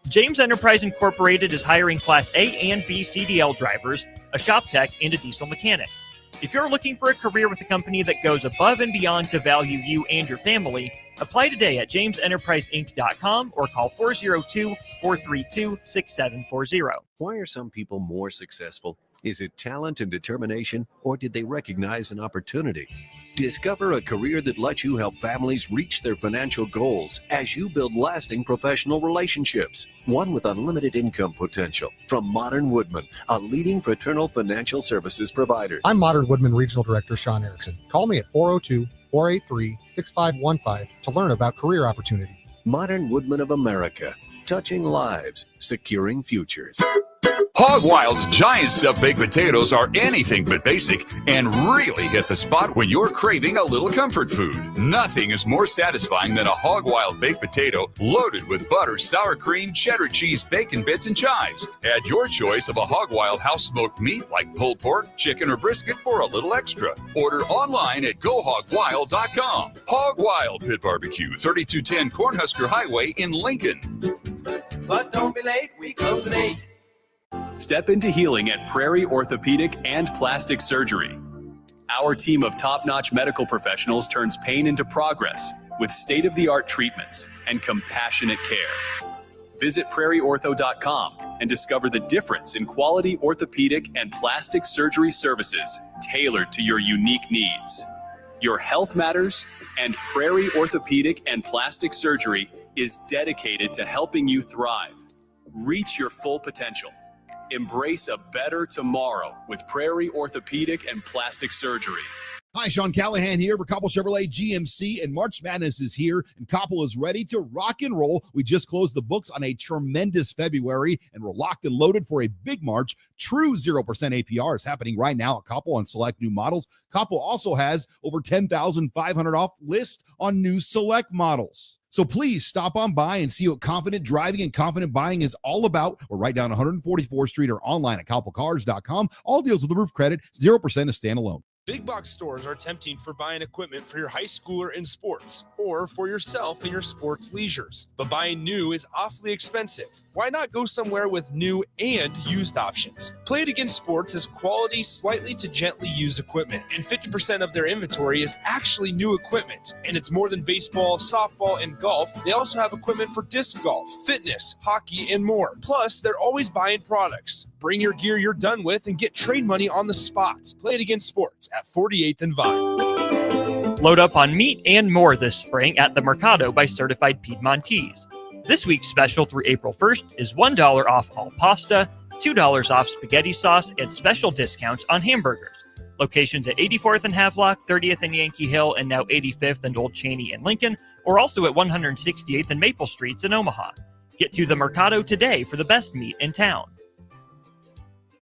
James Enterprise Incorporated is hiring Class A and B CDL drivers, a shop tech, and a diesel mechanic. If you're looking for a career with a company that goes above and beyond to value you and your family, apply today at jamesenterpriseinc.com or call 402-432-6740. Why are some people more successful? Is it talent and determination, or did they recognize an opportunity? Discover a career that lets you help families reach their financial goals as you build lasting professional relationships, one with unlimited income potential. From Modern Woodman, a leading fraternal financial services provider. I'm Modern Woodman Regional Director Sean Erickson. Call me at 402-483-6515 to learn about career opportunities. Modern Woodman of America, touching lives, securing futures. Hog Wild's giant stuffed baked potatoes are anything but basic and really hit the spot when you're craving a little comfort food. Nothing is more satisfying than a Hog Wild baked potato loaded with butter, sour cream, cheddar cheese, bacon bits, and chives. Add your choice of a Hog Wild house-smoked meat like pulled pork, chicken, or brisket for a little extra. Order online at GoHogWild.com. Hog Wild Pit Barbecue, 3210 Cornhusker Highway in Lincoln. But don't be late, we close at 8. Step into healing at Prairie Orthopedic and Plastic Surgery. Our team of top-notch medical professionals turns pain into progress, with state-of-the-art treatments and compassionate care. Visit prairieortho.com and discover the difference in quality orthopedic and plastic surgery services tailored to your unique needs. Your health matters, and Prairie Orthopedic and Plastic Surgery is dedicated to helping you thrive. Reach your full potential. Embrace a better tomorrow with Prairie Orthopedic and Plastic Surgery. Hi, Sean Callahan here for Koppel Chevrolet GMC, and March Madness is here, and Koppel is ready to rock and roll. We just closed the books on a tremendous February, and we're locked and loaded for a big March. True 0% APR is happening right now at Koppel on select new models. Koppel also has over 10,500 off list on new select models. So please stop on by and see what confident driving and confident buying is all about. We're right down 144th Street or online at koppelcars.com. All deals with the roof credit, 0% is standalone. Big box stores are tempting for buying equipment for your high schooler in sports or for yourself in your sports leisures. But buying new is awfully expensive. Why not go somewhere with new and used options? Play It Again Sports has quality, slightly to gently used equipment, and 50% of their inventory is actually new equipment. And it's more than baseball, softball, and golf. They also have equipment for disc golf, fitness, hockey, and more. Plus, they're always buying products. Bring your gear you're done with and get trade money on the spot. Play It Again Sports at 48th and Vine. Load up on meat and more this spring at the Mercado by Certified Piedmontese. This week's special through April 1st is $1 off all pasta, $2 off spaghetti sauce, and special discounts on hamburgers. Locations at 84th and Havelock, 30th and Yankee Hill, and now 85th and Old Cheney and Lincoln, or also at 168th and Maple Streets in Omaha. Get to the Mercado today for the best meat in town.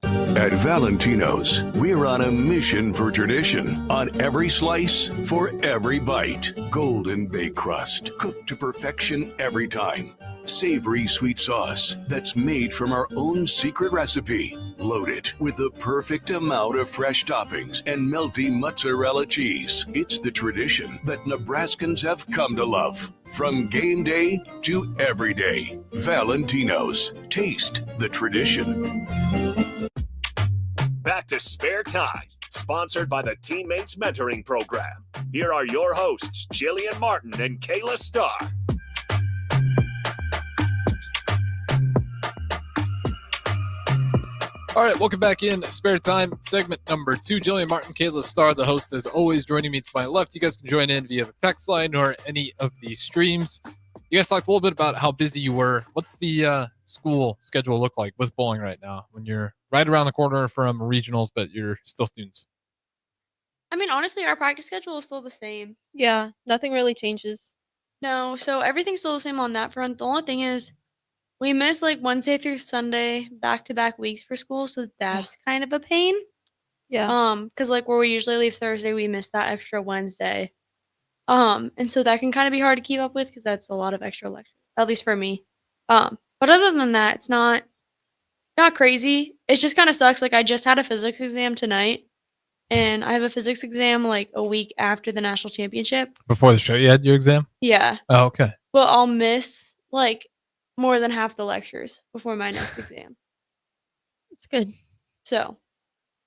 At Valentino's, we're on a mission for tradition. On every slice, for every bite. Golden baked crust, cooked to perfection every time. Savory sweet sauce that's made from our own secret recipe. Loaded with the perfect amount of fresh toppings and melty mozzarella cheese. It's the tradition that Nebraskans have come to love. From game day to every day. Valentino's. Taste the tradition. Back to Spare Time, sponsored by the Teammates Mentoring Program. Here are your hosts, Jillian Martin and Kayla Starr. All right, welcome back in Spare Time, segment number 2. Jillian Martin, Kayla Starr, the host, as always, joining me to my left. You guys can join in via the text line or any of the streams. You guys talked a little bit about how busy you were. What's the school schedule look like with bowling right now when you're right around the corner from regionals, but you're still students? I mean, honestly, our practice schedule is still the same. Yeah, nothing really changes. No, so everything's still the same on that front. The only thing is we miss like Wednesday through Sunday back-to-back weeks for school, so that's kind of a pain. Yeah. Because like where we usually leave Thursday, we miss that extra Wednesday. And so that can kind of be hard to keep up with because that's a lot of extra lectures, at least for me. But other than that, it's not crazy. It just kind of sucks. Like I just had a physics exam tonight, and I have a physics exam like a week after the national championship. Before the show, you had your exam? Yeah. Oh, okay. But I'll miss like more than half the lectures before my next exam. It's good. So.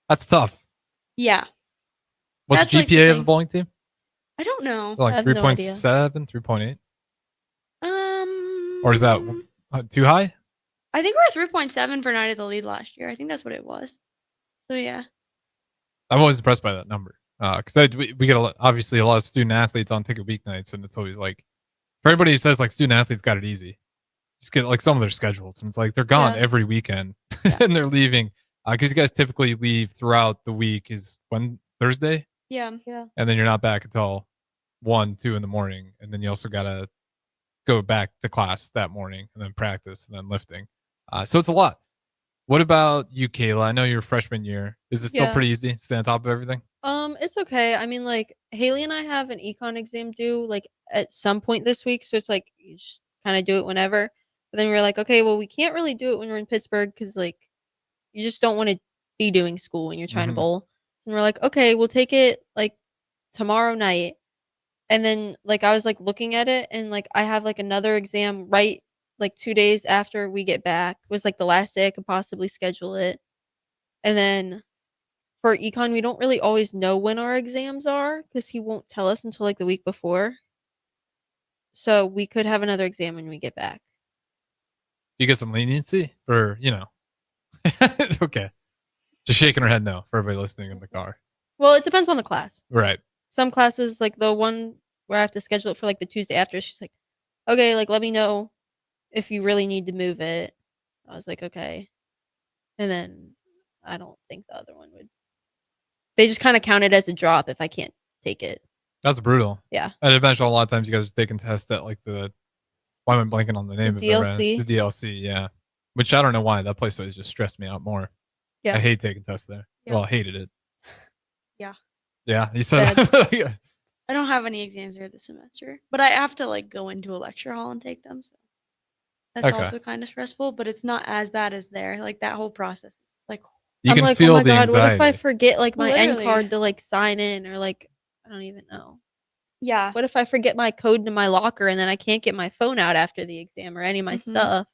That's tough. Yeah. What's That's the like GPA the of the bowling team? I don't know. Like I have no 3.7, 3.8? Um. Or is that too high? I think we were 3.7 for Night of the Lead last year. I think that's what it was. So yeah. I'm always impressed by that number because we get obviously a lot of student athletes on ticket weeknights, and it's always like for everybody who says like student athletes got it easy, just get like some of their schedules, and it's like they're gone every weekend and they're leaving because you guys typically leave throughout the week. Is when Thursday? Yeah. And then you're not back until 1, 2 in the morning, and then you also gotta go back to class that morning and then practice and then lifting. So it's a lot. What about you, Kayla? I know you're freshman year. Is it still pretty easy to stay on top of everything? It's okay. I mean, like Haley and I have an econ exam due like at some point this week, so it's like you just kind of do it whenever. But then we were like, okay, well, we can't really do it when we're in Pittsburgh because like you just don't want to be doing school when you're trying to bowl. So we're like, okay, we'll take it like tomorrow night. And then like I was like looking at it, and like I have like another exam right like 2 days after we get back. It was like the last day I could possibly schedule it. And then for econ, we don't really always know when our exams are because he won't tell us until like the week before. So we could have another exam when we get back. Do you get some leniency? Or, okay. Just shaking her head no for everybody listening in the car. Well, it depends on the class. Right. Some classes, like the one where I have to schedule it for like the Tuesday after, she's like, okay, like let me know if you really need to move it. I was like, okay. And then I don't think the other one would. They just kind of count it as a drop if I can't take it. That's brutal. Yeah. I'd imagine a lot of times you guys are taking tests at like why am I blanking on the name of it? DLC? The DLC, yeah. Which I don't know why. That place always just stressed me out more. Yeah. I hate taking tests there. Yeah. Well, I hated it. Yeah. Yeah, you said that. I don't have any exams there this semester, but I have to like go into a lecture hall and take them. So that's Okay. also kind of stressful, but it's not as bad as there. Like that whole process, like You I'm can like, feel oh my the God, what if I anxiety. forget like my end Literally. card to like sign in or like I don't even know. yeah. What if I forget my code to my locker and then I can't get my phone out after the exam or any of my stuff?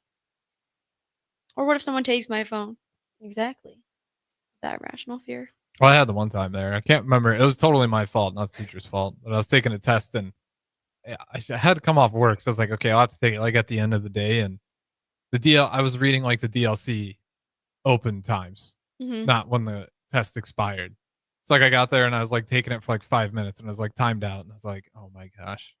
Or what if someone takes my phone? Exactly. That irrational fear. Well, I had the one time there. I can't remember. It was totally my fault, not the teacher's fault. But I was taking a test and I had to come off work. So I was like, okay, I'll have to take it like at the end of the day. And I was reading like the DLC open times, Mhm. not when the test expired. It's like I got there and I was like taking it for like 5 minutes and I was like timed out. And I was like, oh my gosh,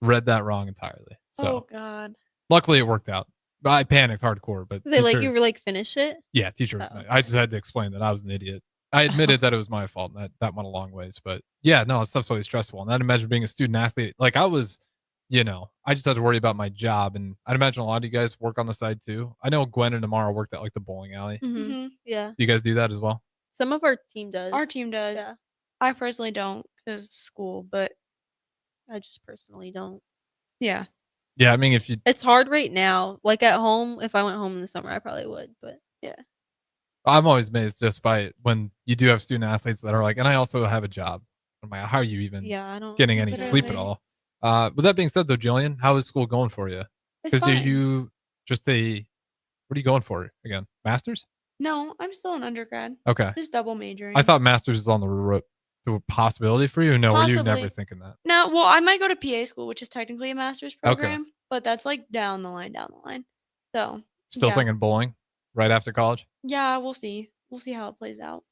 read that wrong entirely. So Oh God. luckily it worked out. But I panicked hardcore. But Did they let teacher- you like finish it? Yeah, teacher was Oh, nice. I just had to explain that I was an idiot. I admitted that it was my fault, and that went a long ways. But yeah, no, stuff's always stressful. And I'd imagine being a student athlete, like I was, I just had to worry about my job. And I'd imagine a lot of you guys work on the side too. I know Gwen and Amara worked at like the bowling alley. Yeah. Do you guys do that as well? Some of our team does. Our team does. Yeah. I personally don't because school, but I just personally don't. yeah. Yeah, I mean, if you, It's hard right now. Like at home, if I went home in the summer, I probably would. But yeah. I'm always amazed just by when you do have student athletes that are like, and I also have a job. I'm like, how are you even Yeah, I don't- getting any sleep at Literally. all? With that being said, though, Jillian, how is school going for you? It's Because fine. you just what are you going for again? Masters? No, I'm still an undergrad. Okay. Just double majoring. I thought masters is on the road to a possibility for you. No, were you never Possibly. thinking that? No, well, I might go to PA school, which is technically a master's Okay. program, but that's like down the line. So Still yeah. thinking bowling right after college? Yeah, we'll see. We'll see how it plays out.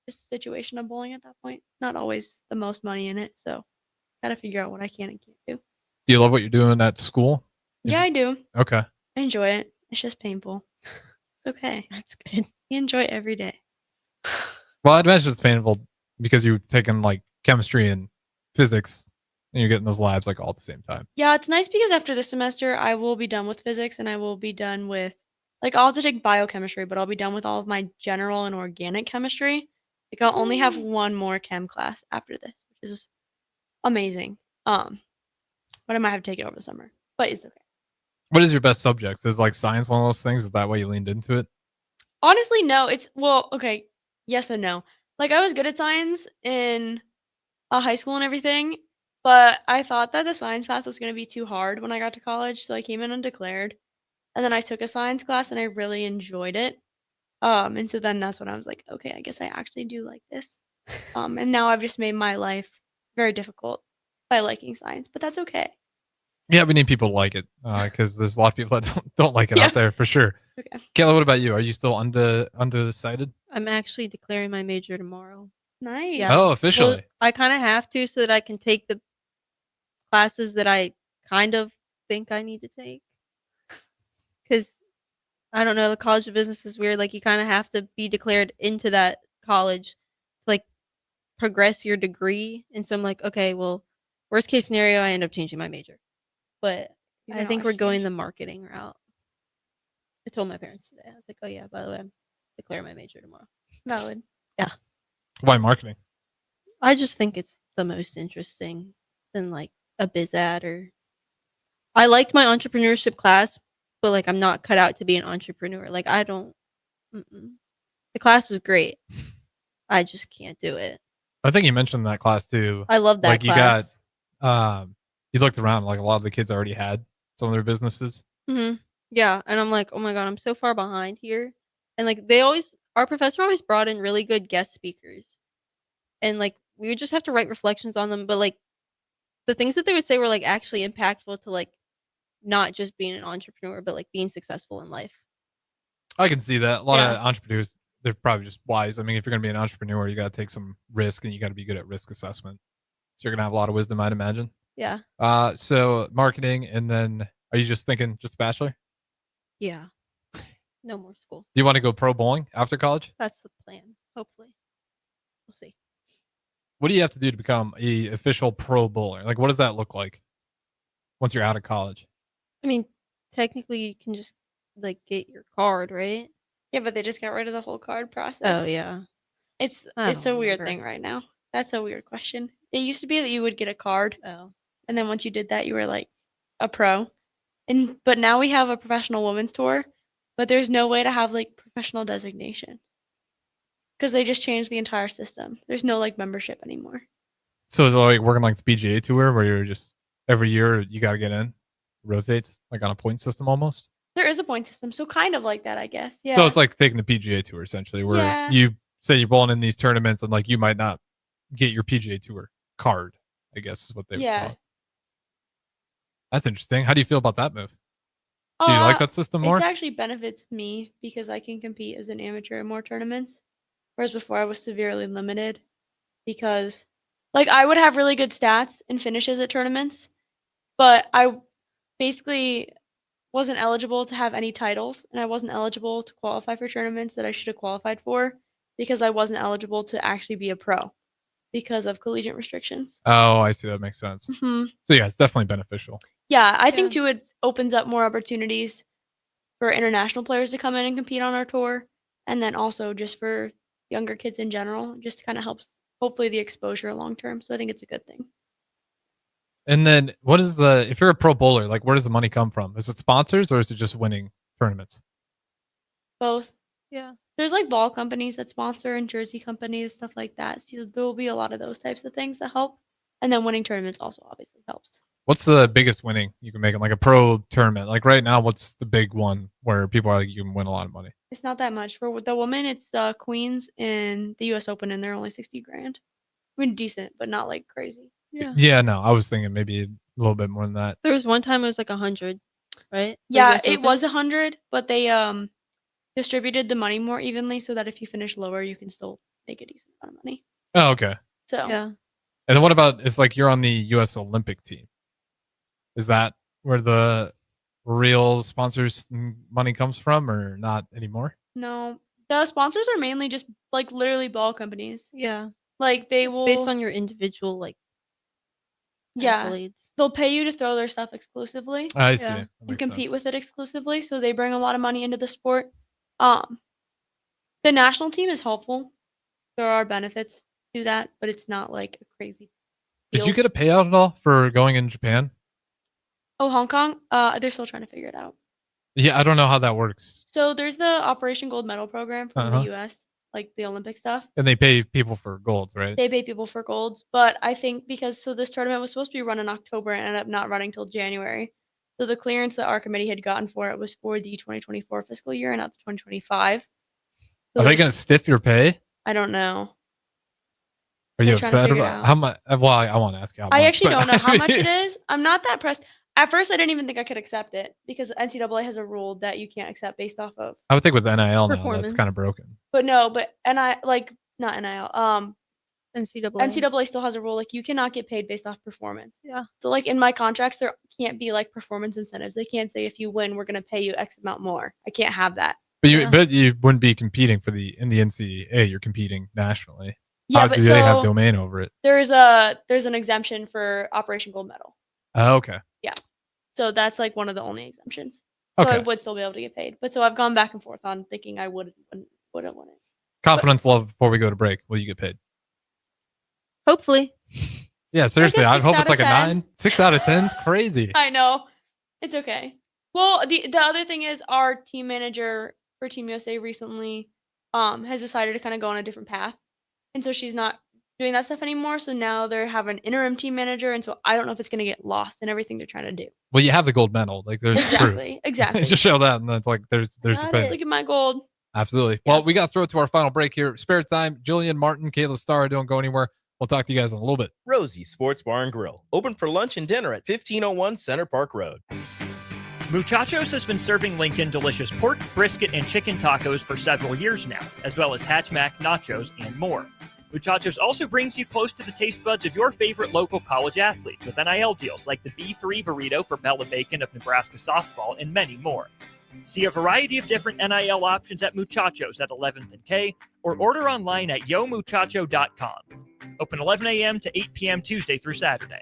Just situation of bowling at that point. Not always the most money in it, so gotta figure out what I can and can't do. Do you love what you're doing at school? Yeah, I do. Okay. I enjoy it. It's just painful. Okay. That's good. You enjoy it every day. Well, I'd imagine it's painful because you're taking like chemistry and physics and you're getting those labs like all at the same time. Yeah, it's nice because after this semester, I will be done with physics and I will be done with, like, I'll have to take biochemistry, but I'll be done with all of my general and organic chemistry. Like, I'll only have one more chem class after this, which is amazing. But I might have to take it over the summer, but it's okay. What is your best subjects? Is like science one of those things? Is that why you leaned into it? Honestly, no. Well, okay. Yes and no. Like, I was good at science in high school and everything, but I thought that the science path was going to be too hard when I got to college, so I came in undeclared. And then I took a science class and I really enjoyed it. And so then that's when I was like, okay, I guess I actually do like this. And now I've just made my life very difficult by liking science, but that's okay. Yeah, we need people to like it because there's a lot of people that don't like it Yeah. out there for sure. Okay. Kayla, what about you? Are you still undecided? I'm actually declaring my major tomorrow. Nice. Oh, officially. Well, I kind of have to so that I can take the classes that I kind of think I need to take. Because I don't know, the College of Business is weird. Like you kind of have to be declared into that college to like progress your degree. And so I'm like, okay, well, worst case scenario, I end up changing my major. But You I can think we're always going change. the marketing route. I told my parents today. I was like, oh yeah, by the way, I'm declaring my major tomorrow. Valid. Yeah. Why marketing? I just think it's the most interesting than like a biz ad or. I liked my entrepreneurship class, but like I'm not cut out to be an entrepreneur. Like I don't. The class is great. I just can't do it. I think you mentioned that class too. I love that like class. You got, you looked around like a lot of the kids already had some of their businesses. Yeah, and I'm like, oh my god, I'm so far behind here. And like our professor always brought in really good guest speakers, and like we would just have to write reflections on them. But like the things that they would say were like actually impactful to like not just being an entrepreneur, but like being successful in life. I can see that. A lot Yeah. of entrepreneurs, they're probably just wise. I mean, if you're going to be an entrepreneur, you got to take some risk and you got to be good at risk assessment. So you're going to have a lot of wisdom, I'd imagine. Yeah. So marketing, and then are you just thinking just a bachelor? Yeah. No more school. Do you want to go pro bowling after college? That's the plan. Hopefully. We'll see. What do you have to do to become a official pro bowler? Like, what does that look like once you're out of college? I mean, technically you can just like get your card, right? Yeah, but they just got rid of the whole card process. Oh yeah. It's I it's don't a weird remember. thing right now. That's a weird question. It used to be that you would get a card. Oh. And then once you did that, you were like a pro. But now we have a professional women's tour, but there's no way to have like professional designation. Because they just changed the entire system. There's no like membership anymore. So is it like working like the PGA tour where you're just every year you got to get in, rotates like on a point system almost? There is a point system, so kind of like that, I guess. Yeah. So it's like taking the PGA tour essentially, where Yeah. you say you're bowling in these tournaments and like you might not get your PGA tour card, I guess is what they would call it. That's interesting. How do you feel about that move? Do you like that system more? It actually benefits me because I can compete as an amateur in more tournaments. Whereas before I was severely limited because like I would have really good stats and finishes at tournaments, but I basically wasn't eligible to have any titles and I wasn't eligible to qualify for tournaments that I should have qualified for because I wasn't eligible to actually be a pro because of collegiate restrictions. Oh, I see. That makes sense. Mhm. So yeah, it's definitely beneficial. Yeah, I think too it opens up more opportunities for international players to come in and compete on our tour, and then also just for younger kids in general, just kind of helps hopefully the exposure long term. So I think it's a good thing. And then what is if you're a pro bowler, like where does the money come from? Is it sponsors or is it just winning tournaments? Both. Yeah. There's like ball companies that sponsor and jersey companies, stuff like that. So there will be a lot of those types of things that help. And then winning tournaments also obviously helps. What's the biggest winning you can make in like a pro tournament? Like right now, what's the big one where people are like, you can win a lot of money? It's not that much. For the woman, it's Queens in the US Open and they're only 60 grand. I mean, decent, but not like crazy. Yeah. Yeah, no, I was thinking maybe a little bit more than that. There was one time it was like 100, right? Yeah, US it Open? was 100, but they distributed the money more evenly so that if you finish lower, you can still make a decent amount of money. Oh, okay. So yeah. And then what about if like you're on the US Olympic team? Is that where the real sponsors money comes from or not anymore? No, the sponsors are mainly just like literally ball companies. Yeah. Like they It's will based on your individual like accolades. they'll pay you to throw their stuff exclusively. I see. That And makes compete sense. with it exclusively, so they bring a lot of money into the sport. The national team is helpful. There are benefits to that, but it's not like a crazy. Did you get a payout at all for going in Japan? Oh, Hong Kong? They're still trying to figure it out. Yeah, I don't know how that works. So there's the Operation Gold Medal program from Uh-huh. the US, like the Olympic stuff. And they pay people for golds, right? They pay people for golds, but I think because this tournament was supposed to be run in October and ended up not running till January. So the clearance that our committee had gotten for it was for the 2024 fiscal year and not the 2025. So Are they going to there's- stiff your pay? I don't know. Are you They're trying to upset figure it about out. how much? Well, I want to ask you how much. I actually but- don't know how much it is. I'm not that pressed. At first, I didn't even think I could accept it because NCAA has a rule that you can't accept based off of. I would think with NIL now, that's Performance. kind of broken. But no, but not NIL. NCAA. NCAA still has a rule like you cannot get paid based off performance. Yeah. So like in my contracts, there can't be like performance incentives. They can't say if you win, we're gonna pay you X amount more. I can't have that. But you wouldn't be competing in the NCAA. You're competing nationally. Yeah, How but do they have so domain over it? There's an exemption for Operation Gold Medal. Oh, okay. Yeah. So that's like one of the only exemptions. So I Okay. would still be able to get paid. But so I've gone back and forth on thinking I wouldn't won it. Confidence level before we go to break. Will you get paid? Hopefully. Yeah, seriously. guess I 6 hope out it's like of a 10. 9. 6 out of 10 is crazy. I know. It's okay. Well, the other thing is our team manager for Team USA recently has decided to kind of go on a different path. And so she's not doing that stuff anymore. So now they have an interim team manager. And so I don't know if it's going to get lost in everything they're trying to do. Well, you have the gold medal. Like there's Exactly. proof. Exactly. Just show that, and then like there's your Got pay. it. Look at my gold. Absolutely. Well, we got to throw it to our final break here. Spare time. Jillian, Martin, Kayla Starr, don't go anywhere. We'll talk to you guys in a little bit. Rosie Sports Bar and Grill, open for lunch and dinner at 1501 Center Park Road. Muchachos has been serving Lincoln delicious pork, brisket, and chicken tacos for several years now, as well as Hatch Mac, nachos, and more. Muchachos also brings you close to the taste buds of your favorite local college athletes with NIL deals like the B3 burrito for Bella Bacon of Nebraska softball and many more. See a variety of different NIL options at Muchachos at 11th and K or order online at yomuchacho.com. Open 11 a.m. to 8 p.m. Tuesday through Saturday.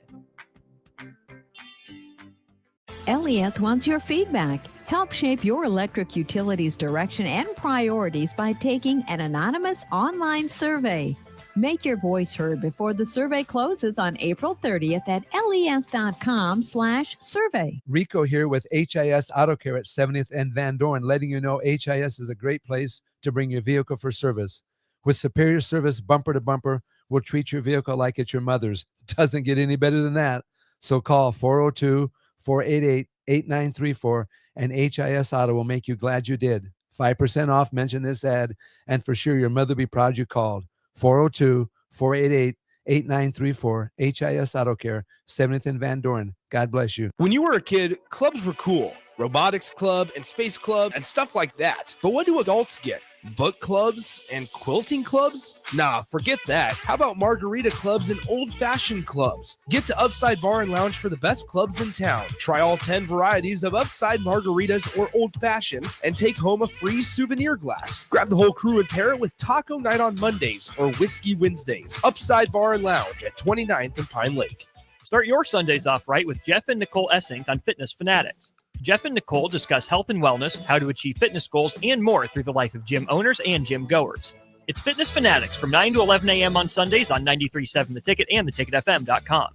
LES wants your feedback. Help shape your electric utility's direction and priorities by taking an anonymous online survey. Make your voice heard before the survey closes on April 30th at les.com/survey. Rico here with HIS Auto Care at 70th and Van Dorn, letting you know HIS is a great place to bring your vehicle for service. With superior service bumper to bumper, we'll treat your vehicle like it's your mother's. Doesn't get any better than that. So call 402-488-8934 and HIS Auto will make you glad you did. 5% off, mention this ad, and for sure your mother will be proud you called. 402-488-8934, HIS Auto Care, 70th and Van Dorn. God bless you. When you were a kid, clubs were cool. Robotics club and space club and stuff like that. But what do adults get? Book clubs and quilting clubs? Nah, forget that. How about margarita clubs and old-fashioned clubs? Get to Upside Bar and Lounge for the best clubs in town. Try all 10 varieties of Upside margaritas or old fashions and take home a free souvenir glass. Grab the whole crew and pair it with taco night on Mondays or whiskey Wednesdays. Upside Bar and Lounge at 29th and Pine Lake. Start your Sundays off right with Jeff and Nicole Essink on Fitness Fanatics. Jeff and Nicole discuss health and wellness, how to achieve fitness goals, and more through the life of gym owners and gym goers. It's Fitness Fanatics from 9 to 11 a.m. on Sundays on 93.7 The Ticket and theticketfm.com.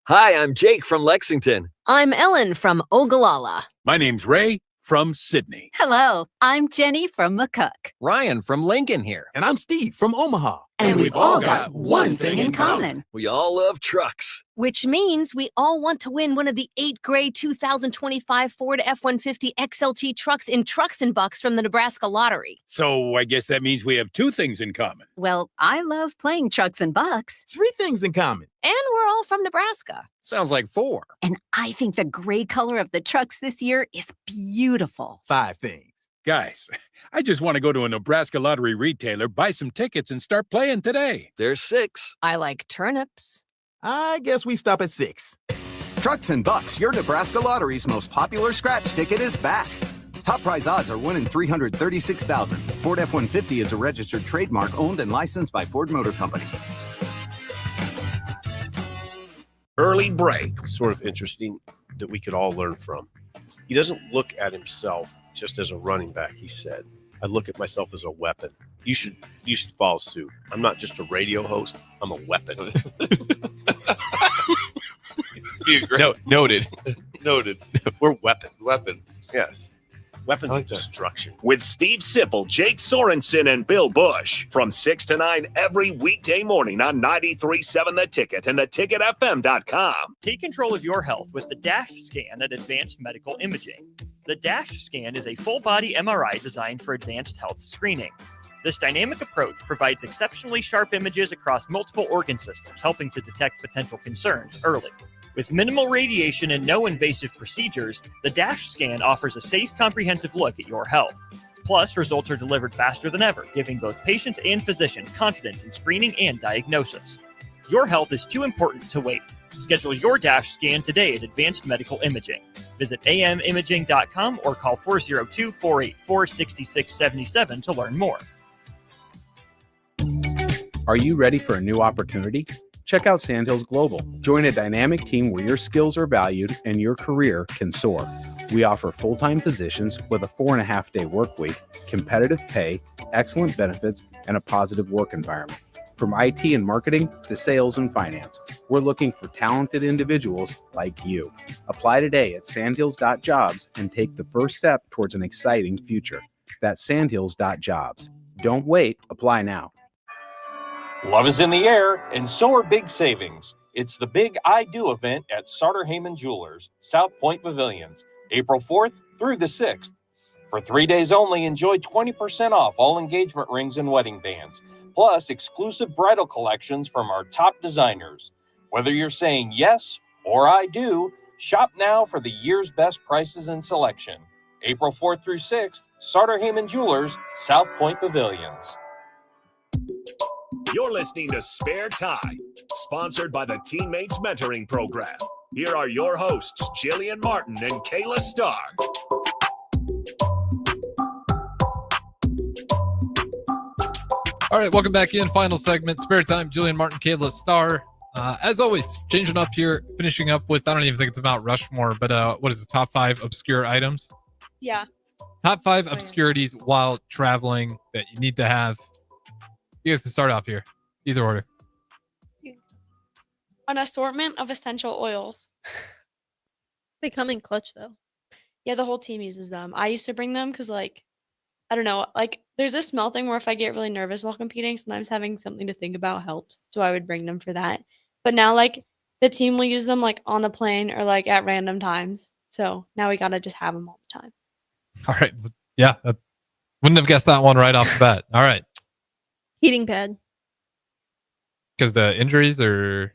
Hi, I'm Jake from Lexington. I'm Ellen from Ogallala. My name's Ray from Sydney. Hello, I'm Jenny from McCook. Ryan from Lincoln here. And I'm Steve from Omaha. And we've all got one thing in common. We all love trucks. Which means we all want to win one of the 8th grade 2025 Ford F-150 XLT trucks in Trucks and Bucks from the Nebraska Lottery. So I guess that means we have two things in common. Well, I love playing Trucks and Bucks. 3 things in common. And we're all from Nebraska. Sounds like 4. And I think the gray color of the trucks this year is beautiful. 5 things. Guys, I just want to go to a Nebraska Lottery retailer, buy some tickets, and start playing today. There's 6. I like turnips. I guess we stop at 6. Trucks and Bucks, your Nebraska Lottery's most popular scratch ticket is back. Top prize odds are 1 in 336,000. Ford F-150 is a registered trademark owned and licensed by Ford Motor Company. Early break. Sort of interesting that we could all learn from. He doesn't look at himself just as a running back. He said, I look at myself as a weapon. You should follow suit. I'm not just a radio host. I'm a weapon. Noted. Noted. We're weapons. Weapons. Yes. Weapons of destruction. With Steve Sipple, Jake Sorensen, and Bill Bush from 6 to 9 every weekday morning on 93.7 The Ticket and theticketfm.com. Take control of your health with the DASH scan at Advanced Medical Imaging. The DASH scan is a full-body MRI designed for advanced health screening. This dynamic approach provides exceptionally sharp images across multiple organ systems, helping to detect potential concerns early. With minimal radiation and no invasive procedures, the DASH scan offers a safe, comprehensive look at your health. Plus, results are delivered faster than ever, giving both patients and physicians confidence in screening and diagnosis. Your health is too important to wait. Schedule your DASH scan today at Advanced Medical Imaging. Visit amimaging.com or call 402-484-6677 to learn more. Are you ready for a new opportunity? Check out Sandhills Global. Join a dynamic team where your skills are valued and your career can soar. We offer full-time positions with a 4.5-day work week, competitive pay, excellent benefits, and a positive work environment. From IT and marketing to sales and finance, we're looking for talented individuals like you. Apply today at sandhills.jobs and take the first step towards an exciting future. That's sandhills.jobs. Don't wait. Apply now. Love is in the air, and so are big savings. It's the Big I Do event at Sartor Heyman Jewelers, South Point Pavilions, April 4th through the 6th. For 3 days only, enjoy 20% off all engagement rings and wedding bands. plus exclusive bridal collections from our top designers. Whether you're saying yes or I do, shop now for the year's best prices and selection. April 4th through 6th, Sartor Heyman Jewelers, South Point Pavilions. You're listening to Spare Time, sponsored by the Teammates Mentoring Program. Here are your hosts, Jillian Martin and Kayla Starr. All right, welcome back in. Final segment, Spare Time, Jillian Martin, Kayla Starr. As always, changing up here, finishing up with, I don't even think it's about Rushmore, but what is the top 5 obscure items? Yeah. Top 5 obscurities while traveling that you need to have. You guys can start off here. Either order. An assortment of essential oils. They come in clutch, though. Yeah, the whole team uses them. I used to bring them because, like, I don't know, like, there's this smell thing where if I get really nervous while competing, sometimes having something to think about helps. So I would bring them for that. But now, like, the team will use them, like, on the plane or, like, at random times. So now we got to just have them all the time. All right. Yeah. Wouldn't have guessed that one right off the bat. All right. Heating pad. Because the injuries are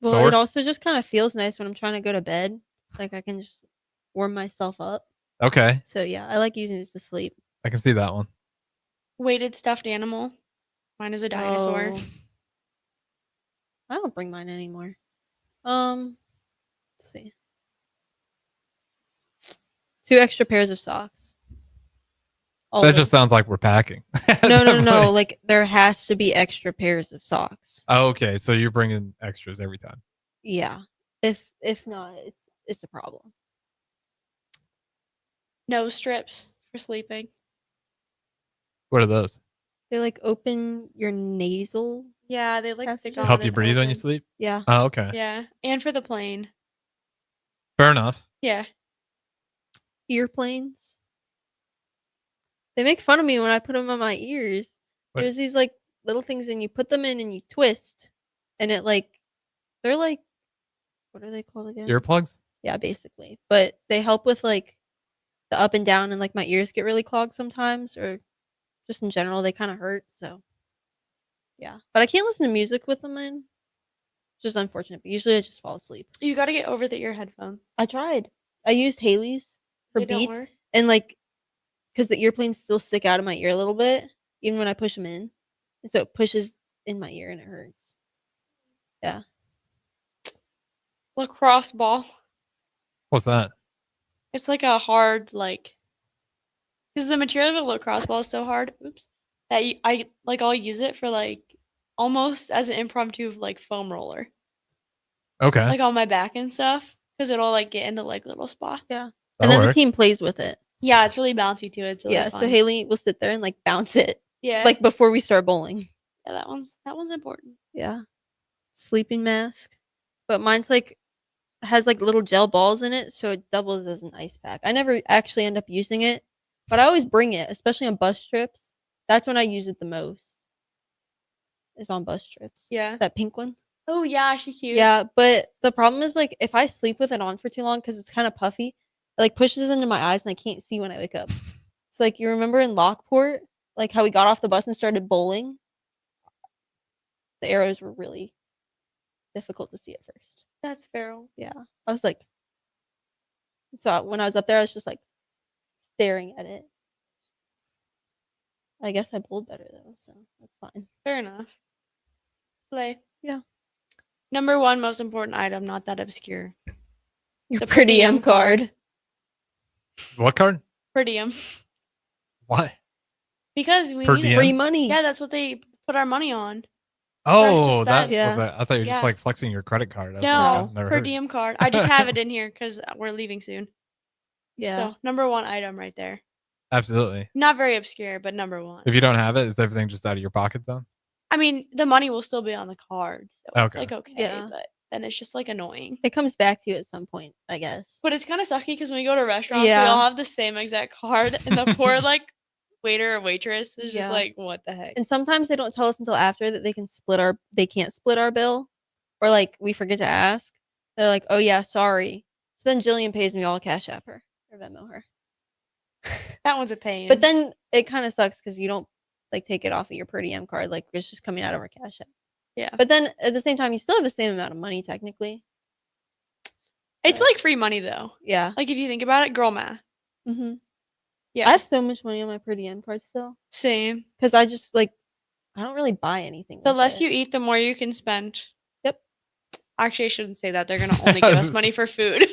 sore? It also just kind of feels nice when I'm trying to go to bed. Like, I can just warm myself up. Okay. So, yeah, I like using it to sleep. I can see that one. Weighted stuffed animal. Mine is a dinosaur. Oh. I don't bring mine anymore. Let's see. 2 extra pairs of socks. That just sounds like we're packing. No. Like, there has to be extra pairs of socks. Oh, okay. So you're bringing extras every time. Yeah. If not, it's a problem. Nose strips for sleeping. What are those? They like open your nasal. Yeah, they like stick on Help you and breathe when open. you sleep? Yeah. Oh, okay. Yeah, and for the plane. Fair enough. Yeah. Earplanes. They make fun of me when I put them on my ears. What? There's these like little things and you put them in and you twist and it like they're like what are they called again? Earplugs? Yeah, basically. But they help with like the up and down and like my ears get really clogged sometimes or just in general they kind of hurt, so yeah. But I can't listen to music with them in. Just unfortunate, but usually I just fall asleep. You got to get over the ear headphones. I tried. I used Haley's for They don't Beats work? and like because the earplanes still stick out of my ear a little bit even when I push them in, and so it pushes in my ear and it hurts. Yeah. Lacrosse ball. What's that? It's like a hard because the material of a lacrosse ball is so hard. Oops. That I'll use it for like almost as an impromptu like foam roller. Okay. Like on my back and stuff because it'll like get into like little spots. Yeah. And then the team plays with it. Yeah, it's really bouncy too. It's really Yeah, fun. so Haley will sit there and like bounce it. Yeah. Like before we start bowling. Yeah, that one's important. Yeah. Sleeping mask. But mine's like has like little gel balls in it, so it doubles as an ice pack. I never actually end up using it, but I always bring it, especially on bus trips. That's when I use it the most. Is on bus trips. Yeah. That pink one. Oh yeah, she cute. Yeah, but the problem is like if I sleep with it on for too long because it's kind of puffy, it like pushes into my eyes and I can't see when I wake up. So like you remember in Lockport, like how we got off the bus and started bowling? The arrows were really difficult to see at first. That's feral. Yeah. I was like so when I was up there I was just like staring at it. I guess I bowled better though, so that's fine. Fair enough. Play. Yeah. Number 1 most important item, not that obscure. Your The per per diem diem card. What card? Per diem. Why? Because we Per need diem? it. Free money. Yeah, that's what they put our money on. Oh, spend. that. Yeah. Was I thought you were just Yeah. like flexing your credit card. I was like, No, I've never per heard. diem card. I just have it in here because we're leaving soon. Yeah. So number 1 item right there. Absolutely. Not very obscure, but number 1. If you don't have it, is everything just out of your pocket then? I mean, the money will still be on the card, so it's Okay. like okay, Yeah. but then it's just like annoying. It comes back to you at some point, I guess. But it's kind of sucky because when we go to restaurants, we Yeah. all have the same exact card, and the poor like waiter or waitress is just Yeah. like, what the heck? And sometimes they don't tell us until after that they can't split our bill, or like we forget to ask. They're like, "Oh yeah, sorry." So then Jillian pays me all Cash App her or Venmo her. That one's a pain. But then it kind of sucks because you don't like take it off of your per diem card. Like it's just coming out of our cash app. Yeah. But then at the same time, you still have the same amount of money technically. It's like free money though. Yeah. Like if you think about it, girl math. Mm-hmm. Yeah. I have so much money on my per diem card still. Same. Because I just like, I don't really buy anything. The with less it. you eat, the more you can spend. Yep. Actually, I shouldn't say that. They're gonna only give us money for food.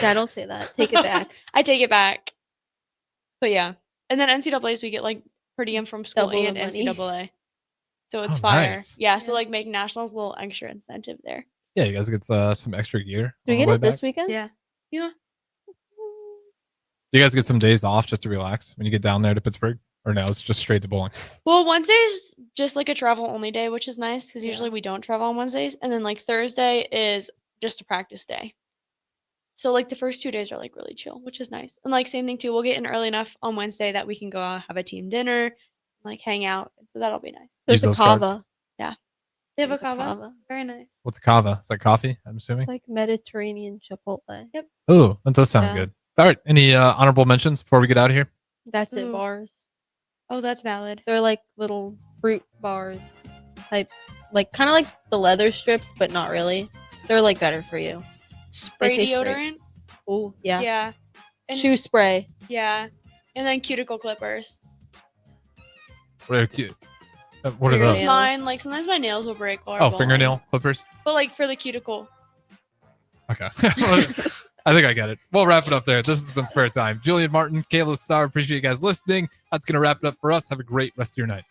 Yeah, don't say that. Take it back. I take it back. But yeah, and then NCAA's we get like per diem from school Double the and money. NCAA, so it's Oh, fire. nice. Yeah, so like make nationals a little extra incentive there. Yeah, you guys get some extra gear. Do we on the get way it this back. weekend? Yeah. Yeah. Do you guys get some days off just to relax when you get down there to Pittsburgh? Or no, it's just straight to bowling? Well, Wednesday's just like a travel only day, which is nice because usually we don't travel on Wednesdays, and then like Thursday is just a practice day. So like the first 2 days are like really chill, which is nice. And like same thing too, we'll get in early enough on Wednesday that we can go out, have a team dinner, like hang out. So that'll be nice. There's a Use those cards. kava. Yeah. They have a There's a kava. kava. Very nice. What's a kava? Is that coffee, I'm assuming? It's like Mediterranean Chipotle. Yep. Oh, that does sound Yeah. good. All right. Any honorable mentions before we get out of here? That's it. Ooh. Bars. Oh, that's valid. They're like little fruit bars, type, like kind of like the leather strips, but not really. They're like better for you. Spray taste great. deodorant. Oh yeah. Yeah. And, Shoe spray. Yeah. And then cuticle clippers. What are cute? What are Because those? mine, like sometimes my nails will break. While Oh, bowling. fingernail clippers? But like for the cuticle. Okay. I think I get it. We'll wrap it up there. This has been Spare Time. Jillian Martin, Kayla Starr, appreciate you guys listening. That's going to wrap it up for us. Have a great rest of your night.